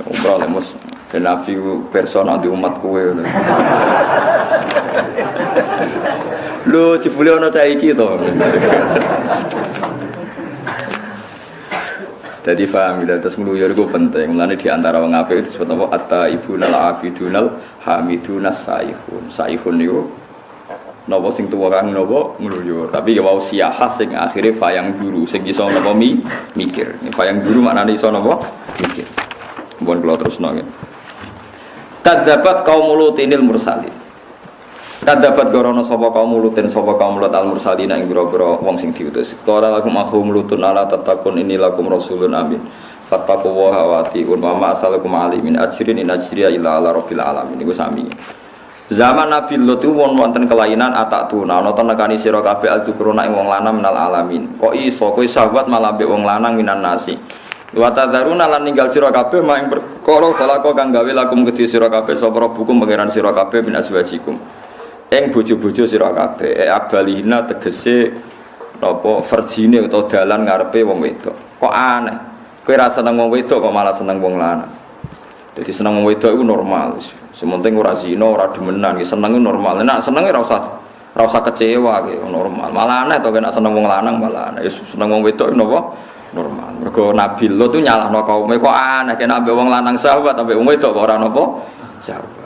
[SPEAKER 1] Umroh lemus dan Nabi personal di umat kowe. Lho jebule ana cah iki to. Jadi paham ya, terus meluyur itu penting. Mulane di antara wong apik itu disebut apa? At-taibunal abidunal hamidunas saihun. Saihun niku napa sing tuwa kang napa meluyur. Tapi ya wau siyahah sing akhire fayang juru sing iso napa mikir. Fayang juru maknane iso napa mikir. Mumpun kula terusno nggih. Kadzabat qaum Lutinil mursalin. Kadzabat gorono sapa kaum Lutin sapa kaum Lut al mursalin ing boro-boro wong sing diutus. Qala lakum akhum Lutun ala tatakun inni lakum rasulun amin. Fattaqullaha wa atiun wa ma asalakum alimin ajrin in ajriya illa ala rabbil alamin. Iku sami. Zaman Nabi Lut itu wonten kelainan atatuna ana tenekani sira kabeh al-dzukruna ing wong lanang minal alamin. Kok iso kowe sahabat malah mbek wong lanang minan nasi. Wa tadzaruna lan ninggal sira kabeh mak ing perkara khalaqo kang gawe lakum kedhi sira kabeh sapa rabbukum pangeran sira kabeh min azwajikum. Ing bojo-bojo sira kabeh abalihna tegese napa verjine utawa dalan ngarepe wong wedok. Kok aneh. Kowe ra seneng wong wedok kok malah seneng wong lanang. Jadi seneng wong wedok iku normal. Sementing ora zina, ora demenan, ki seneng normal. Nek seneng ora usah kecewa ki normal. Malah aneh to nek seneng wong lanang malah aneh. Seneng wong wedok napa normal. Mergo Nabi Lut itu nyalahno kaume kok aneh kena ambek wong lanang sahabat ambek wong wedok kok ora napa sahabat.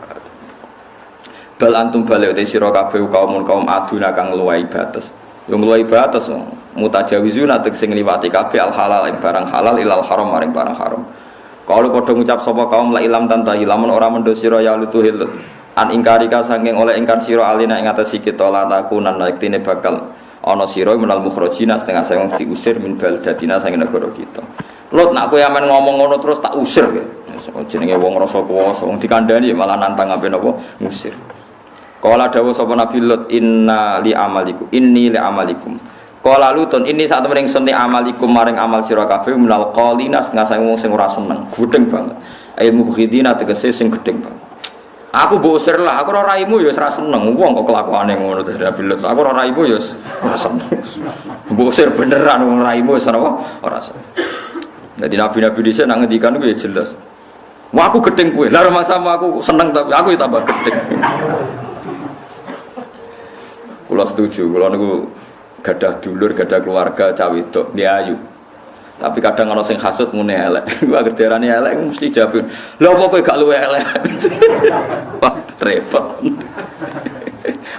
[SPEAKER 1] Bal antum balik te sira kabeh kaum aduna kang luwih batas. Yo luwih batas mutajawizuna tegese ngliwati kabeh al halal ing barang halal ilal haram maring barang haram. Kalau padha ngucap sapa kaum la ilam tantahi lamun ora mendho sira ya lutuhil an ingkarika saking oleh ingkar sira alina ing atase kita la takunan yektine bakal ana sira menal mukhrajina setengah saya diusir min baldatina saking negara kita. Lot nak kowe amen ngomong ngono terus tak usir ya. Jenenge wong rasa kuwasa, wong dikandani malah nantang ape napa ngusir. Qala dawuh sapa Nabi Lut inna li amalikum inni li amalikum. Qala Lutun ini sak temene ingsun li amalikum maring amal sira kabeh minal qalina setengah saya wong sing ora seneng, gedeng banget. Ilmu khidina tegese sing gedeng banget. Aku mbok usir lah, aku ora raimu ya ora seneng. Wong kok kelakuane ngono to Nabi Lut. Aku ora raimu ya ora seneng. Mbok usir beneran wong raimu wis ora seneng. Jadi nabi-nabi dhisik nak ngendikan ku ya jelas. Wah aku gedeng kowe. Lah sama aku seneng tapi aku ya tambah gedeng. Kula setuju, kula niku gadah dulur, gadah keluarga cah wedok, dia ayu. Tapi kadang ana sing hasud mune elek. Ku agar diarani elek mesti jawab. Lha apa kowe gak luwe elek? Wah, repot.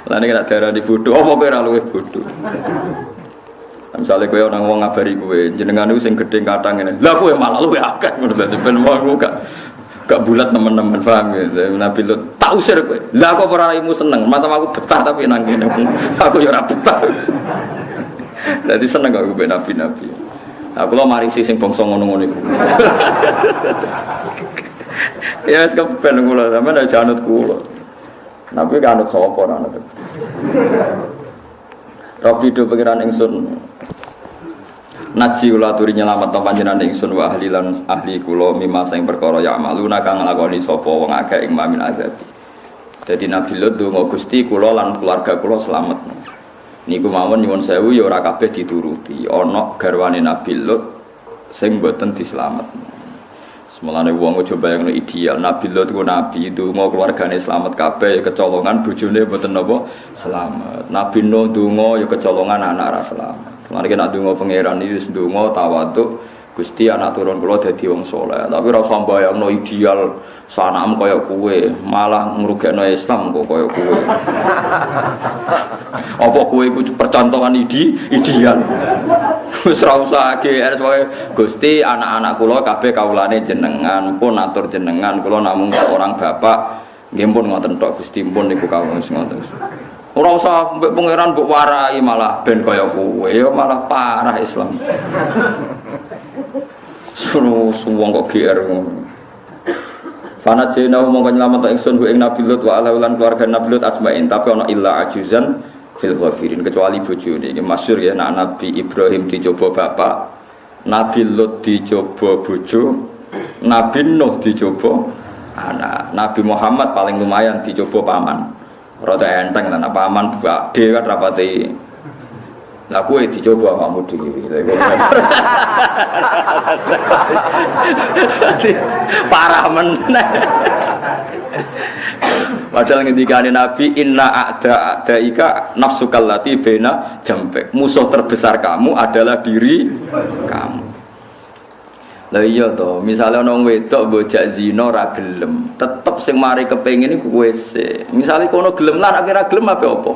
[SPEAKER 1] Lah nek diarani bodho, apa kowe ora luwe bodho? Misalnya kowe ana wong ngabari kowe, jenengan niku sing gedhe kathah ngene. Lah kowe malah luwe akeh ngono dadi ben wong gak bulat teman-teman paham ya. Nabi Lut tak usir kowe. Lah kok ora raimu seneng, masa aku betah tapi nang kene. Aku ya ora betah. Dadi seneng kok kowe nabi-nabi. Aku lo marisi sing bangsa ngono-ngono iku. Ya wis kepen kula sampeyan aja anut kula. Nabi kan anut sapa ora anut. Rabbi do pengiran ingsun Naji kula aturi nyelamet panjenengan ingsun wa ahli lan ahli kula mimma sing perkara ya amaluna kang nglakoni sapa wong akeh ing mamin azabi. Dadi Nabi Lut donga Gusti kula lan keluarga kula slamet. Niku mawon nyuwun sewu ya ora kabeh dituruti. Ana garwane Nabi Lut sing mboten dislametno. Semolane wong aja bayangno ideal. Nabi Lut ku nabi donga keluargane slamet kabeh ya kecolongan bojone mboten napa slamet. Nabi Nuh donga ya kecolongan anak ra slamet. Mari nek ndonga pangeran iki wis ndonga tawaduk Gusti anak turun kula dadi wong saleh. Tapi ora usah mbayangno ideal sanam kaya kowe, malah ngrugekno Islam kok kaya kowe. Apa kowe iku percontohan ideal. Wis ora usah GR wae Gusti anak-anak kula kabeh kawulane jenengan, pun atur jenengan, kula namung seorang bapak. Nggih pun ngoten tok Gusti pun niku kawula ngoten. Ora usah mbek pangeran mbok warai malah ben kaya kowe ya malah parah Islam. Suruh wong kok GR ngono. Fanat jena mongko nyelamet ingsun ing Nabi Lut wa ala ulan keluarga Nabi Lut asma'in tapi ana illa ajuzan fil ghafirin kecuali bojone iki masyhur ya Nabi Ibrahim dicoba bapak, Nabi Lut dicoba bojo, Nabi Nuh dicoba anak, Nabi Muhammad paling lumayan dicoba paman. Rada enteng lan paman gede kan rapati. Lah kowe dicoba awakmu dhewe. Parah meneh. Padahal ngendikane Nabi inna a'daika nafsukal lati baina jambek. Musuh terbesar kamu adalah diri kamu. Lah iya to, misale ana wong wedok mbojak zina ora gelem, tetep sing mari kepengin iku kowe sik. Misale kono gelem lan akhire gelem apa?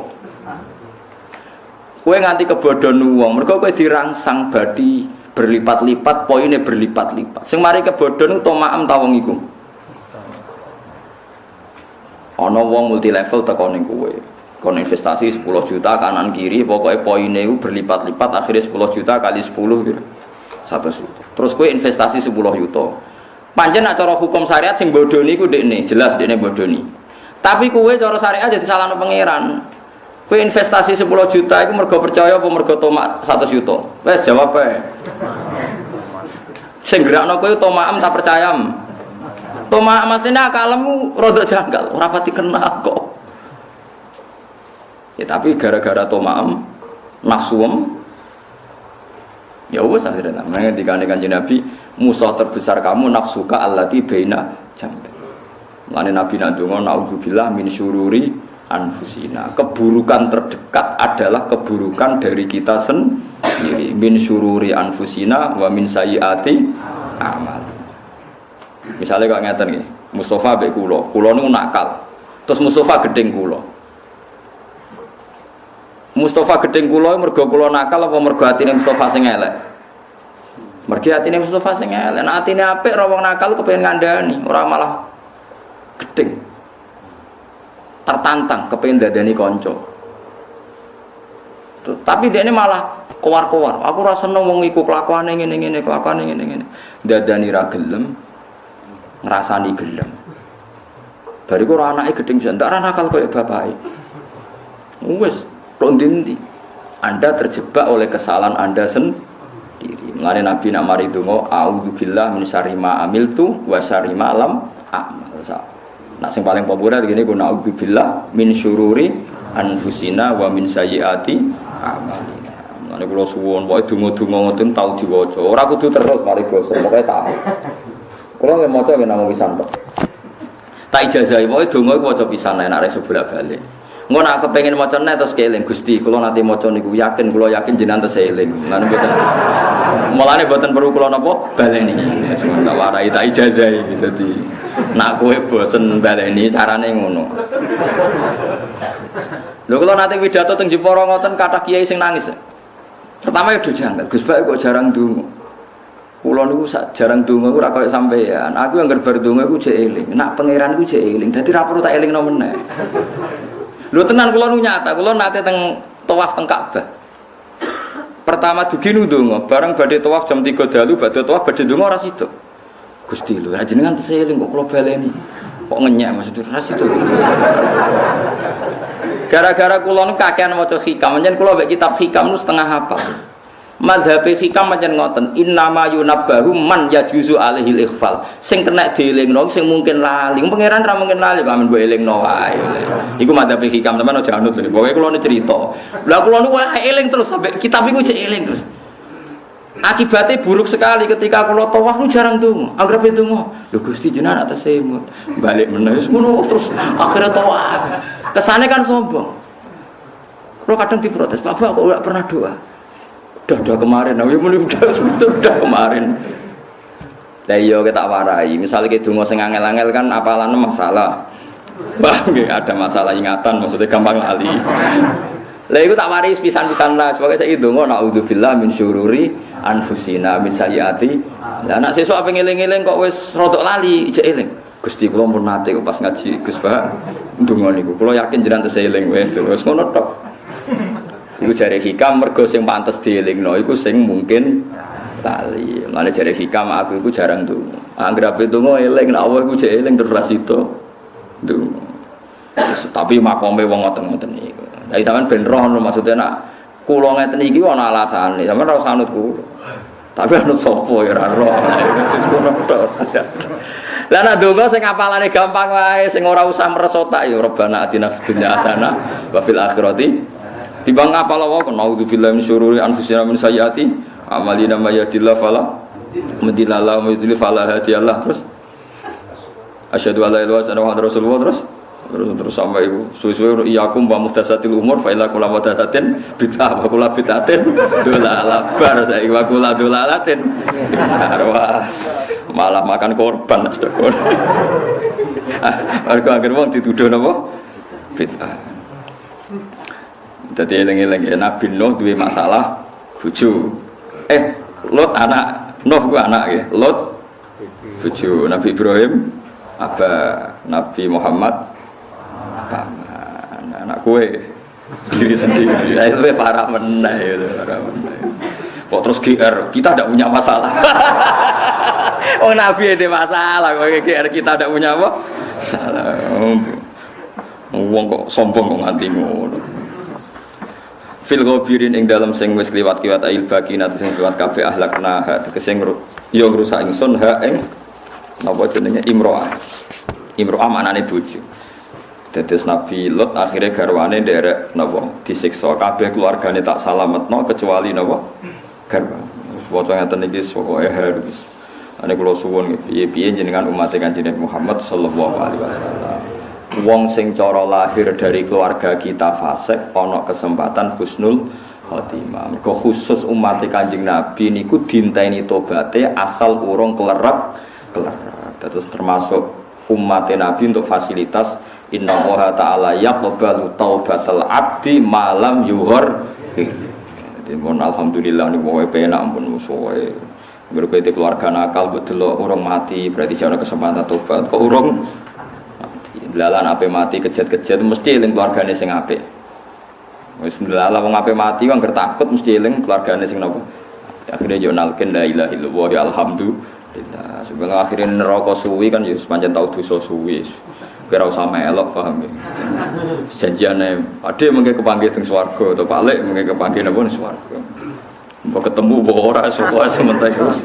[SPEAKER 1] Kowe nganti kebodhon wong, mergo kowe dirangsang badi berlipat-lipat, poine berlipat-lipat. Sing mari kebodhon utawa maem ta wong iku. Ana wong multi level teko ning kowe. Kon investasi 10 juta kanan kiri, pokoke poine iku berlipat-lipat, akhirnya 10 juta kali 10 gitu. 100 juta. Terus kowe investasi 10 juta. Pancen nek cara hukum syariat sing bodoni iku ndekne, jelas ndekne bodoni. Tapi kowe cara syariat jadi salahno pangeran. Kowe investasi 10 juta iku mergo percaya apa mergo tomak 100 juta? Wes jawab ae. Sing gerakno kowe tomakem tak percaya. Tomak masine akalmu rada janggal, ora pati kena kok. Ya tapi gara-gara tomakem nafsuem ya wes akhirnya namanya dikane Kanjeng Nabi musuh terbesar kamu nafsuka allati baina jambi. Mulane Nabi nak ndonga naudzubillah min syururi anfusina. Keburukan terdekat adalah keburukan dari kita sendiri. Min syururi anfusina wa min sayyiati amal. Misalnya kok ngeten nggih, Mustafa mbek kula niku nakal. Terus Mustafa gedeng kula. Mustafa gedeng kula mergo kula nakal apa mergo atine Mustafa sing elek? Mergo atine Mustafa sing elek, nek atine apik ra wong nakal kepengin ngandani, ora malah gedeng. tertantang kepengen dadani kanca. Tapi dia ini malah kowar-kowar. Aku rasa seneng wong iku kelakuane ngene-ngene, kelakuane ngene-ngene. Dadani ra gelem, ngrasani gelem. Bariku ora anake gedeng pisan, ndak ra nakal koyo bapake. Wis, tok ndi Anda terjebak oleh kesalahan Anda sendiri. Mulane Nabi nak mari donga, a'udzubillah min syarri ma amiltu wa syarri ma lam a'mal. Nak sing paling populer gini ku a'udzubillah min syururi anfusina wa min sayyiati a'malina. Mulane kula suwun pokoke donga-donga ngoten tau diwaca. Ora kudu terus mari basa, pokoke tau. Kula nggih maca nggih namung pisan tok. Tak ijazahi pokoke donga iku waca pisan nek arek bolak-balik. Ngono aku pengen maca nek terus keling Gusti, kula nate maca niku kula yakin jenengan terus eling. Mulane mboten perlu kula napa baleni. Semoga warai tak ijazahi gitu dadi. Nak kowe bosen baleni carane ngono. Lho kula nate pidato teng Jepara ngoten kathah kiai sing nangis. Pertama ya do janggal, Gus Bae kok jarang ndonga. Kula niku jarang ndonga ora koyo sampean. Aku yang bar ndonga iku jek eling. Nak pangeran iku jek eling. Dadi ra perlu tak elingno meneh. Lho tenan kula nu nyata, kula nate teng tawaf teng Ka'bah. Pertama dugi nu ndonga, bareng badhe tawaf jam 3 dalu, badhe tawaf badhe ndonga ora sida. Gusti lho, jenengan teseling kok kula baleni. Kok ngenyek maksudnya ora sida. Gara-gara kula nu kakean maca hikam, njen kula mek kitab hikam nu setengah hafal. Mazhab hikam pancen ngoten, innama yunabbahu man yajuzu alaihil ikhfal. Sing kena dielingno sing mungkin lali. Pangeran ra mungkin lali, kok mbok elingno wae. Iku mazhab hikam, teman aja anut lho. Pokoke kula nu cerita. Lah kula nu wae eling terus sampai kitab iku jek eling terus. Akibatnya buruk sekali ketika kula tawaf nu jarang ndonga. Anggere ndonga, lho Gusti jenengan atas semut. Balik meneh ngono terus akhirnya tawaf. Kesane kan sombong. Kula kadang diprotes, Bapak kok ora pernah doa. Udah kemarin, udah kemarin. Lah iya kita warai. Misalnya kita donga sing angel-angel kan apalane masalah. Bah, ada masalah ingatan, maksudnya gampang lali. Lah iku tak waris pisan-pisan lah. Pokoke saiki donga naudzubillah min syururi anfusina min sayyiati. Lah nek sesuk ape ngeling-eling kok wis rodok lali, ijek eling. Gusti kula pun nate kok pas ngaji Gus Bah. Donga niku kula yakin jenengan teseling wis ngono tok. Iku jare hikam mergo sing pantes dielingno iku sing mungkin tali. Mane jare hikam aku iku jarang ndonga. Anggere ape ndonga eling nek awak iku jek eling terus ra sida. Ndonga. Tapi makome wong ngoten-ngoten niku. Dadi sampean ben roh maksudnya nak kula ngeten iki ana alasane. Sampeyan ora usah anut kula. Tapi anut sapa ya ora roh. Wis ngono tok. Lah nek ndonga sing apalane gampang wae sing ora usah meresotak ya Rabbana atina fid dunya hasanah wa fil akhirati timbang apa lawa kan naudzubillahi min syururi anfusina min sayyiati amalina may yahdihillahu fala mudilla lahu wa may yudlil fala hadiyalah. Terus asyhadu alla ilaha illallah wa anna rasulullah terus sampai iku suwe-suwe iyakum wa muhdatsatil umur fa ila kullu muhdatsatin bid'ah wa kullu bid'atin dolalah bar saiki wa kullu dolalatin arwas malah makan korban sedekon. Mergo anggere wong dituduh napa bid'ah. Jadi eling-eling Nabi Nuh duwe masalah bojo. Lot anak, Nuh ku anak ya. Lot bojo. Nabi Ibrahim abah, Nabi Muhammad paman. Anak kowe diri sendiri. Itu parah meneh itu, parah meneh. Kok terus GR, kita tidak punya masalah. Oh Nabi ada masalah, kok GR kita tidak punya apa? Salah. Wong kok sombong kok nganti ngono. Fil ghabirin ing dalam sing wis kliwat-kliwat ail baginat sing kliwat kabeh ahlakna ha tegese yo ngrusak ingsun ha ing napa jenenge imro'ah. Imro'ah maknane bojo. Dados Nabi Lot akhire garwane nderek napa disiksa kabeh keluargane tak salametno kecuali napa garwa. Waca ngaten iki pokoke harus. Ane kula suwun piye-piye jenengan umat Kanjeng Muhammad sallallahu alaihi wasallam. Wong sing cara lahir dari keluarga kita fasik ana kesempatan husnul khotimah. Mergo khusus umat Kanjeng Nabi niku dinteni tobaté asal urung klerak. Terus termasuk umat Nabi untuk fasilitas innallaha ta'ala yaqbalu taubatal abdi malam yughar. Jadi mohon alhamdulillah niku wae penak ampun musuhe. Mergo keluarga nakal mbok delok urung mati berarti jane kesempatan tobat kok urung. Belalan ape mati kejat-kejat mesti eling keluargane sing apik. Wis belalan wong ape mati wong takut mesti eling keluargane sing napa. Akhirnya yo nalken la ilaha illallah ya alhamdulillah. Sebelum akhirnya neraka suwi kan ya pancen tau dosa suwi. Kira usah melok paham ya. Janjiane ade mengke kepanggih teng swarga atau balik mengke kepanggih napa ning swarga. Mbok ketemu mbok ora suka sementek terus.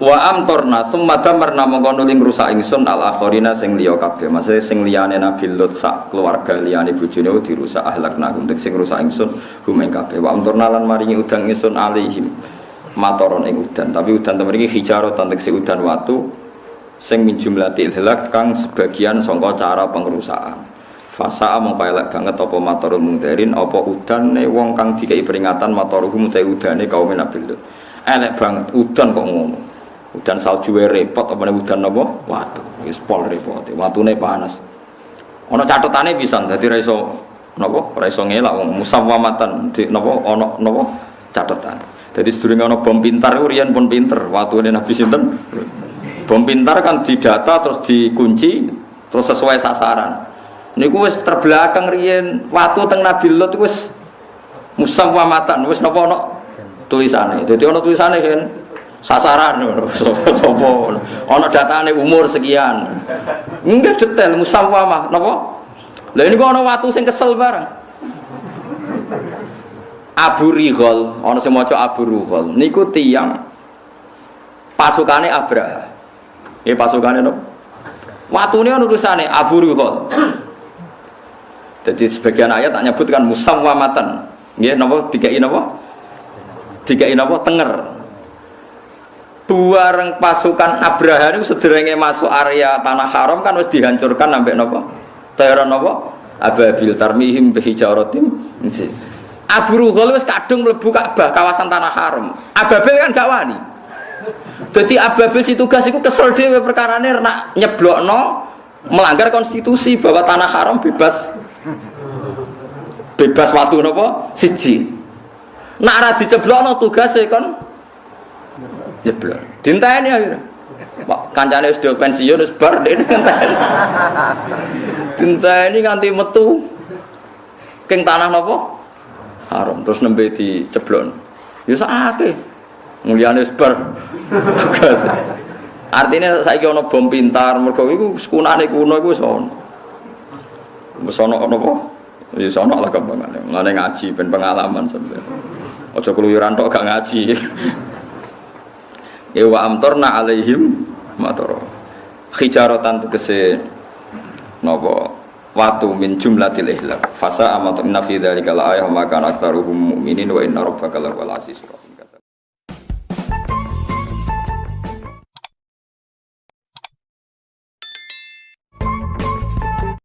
[SPEAKER 1] Wa amtorna summa damarna mongko nuli ngrusak ingsun al akhirina sing liya kabeh. Maksude sing liyane Nabi Lut sak keluarga liyane bojone dirusak ahlakna untuk sing rusak ingsun hum ing kabeh. Wa amtorna lan maringi udan ingsun alaihim matoron ing udan. Tapi udan temen iki hijarah tegese udan watu sing min jumlatil hilak kang sebagian sangka cara pengrusakan. Fasa mongko elek banget apa matorul mungdarin apa udane wong kang dikai peringatan matoruhum te udane kaum Nabi Lut. Elek banget udan kok ngono. Udan salju repot apa udan napa watu wis pol repot watune panas ana catetane pisan dadi ra iso napa ra iso ngelak wong musawwamatan di napa ana napa catetan dadi sedurunge ana bom pintar iku riyen pun pinter watune Nabi sinten bom pintar kan didata terus dikunci terus sesuai sasaran niku wis terbelakang riyen watu teng Nabi Lut wis musawwamatan wis napa ana tulisane dadi ana tulisane kan sasaran sapa ana datane umur sekian nggih detail musawwamah napa lha niku ana watu sing kesel bareng Abu Righal ana sing maca Abu Righal niku tiyang pasukane Abraha nggih pasukane napa watune ana tulisane Abu Righal dadi sebagian ayat tak nyebutkan musawwamatan nggih napa dikai napa tenger bareng pasukan Abraha itu sederenge masuk area tanah haram kan wis dihancurkan sampai napa? Teror napa? Ababil tarmihim bihijaratim. Abu Rughal wis kadung mlebu Ka'bah kawasan tanah haram. Ababil kan gak wani. Dadi Ababil si tugas iku kesel dhewe perkarane nak nyeblokno melanggar konstitusi bahwa tanah haram bebas watu napa? Siji. Nak ora diceblokno tugase kon jeblok. Dinteni akhirnya. Pak kancane wis do pensiun wis bar dene ngenteni. Dinteni nganti metu king tanah napa? Haram terus nembe diceblok. Ya sakake. Mulyane wis bar tugas. Artinya saiki ana bom pintar mergo iku sekunane kuno iku wis ana. Wis ana napa? Wis ana lah kembangane. Ngene ngaji ben pengalaman sampeyan. Aja keluyuran tok gak ngaji. Wa amtorna alaihim matara hijaratan tegese napa watu min jumlatil ihlak fasa amat inna fi dzalika la ayah maka aktsaruhum mu'minin wa inna rabbaka lawal aziz.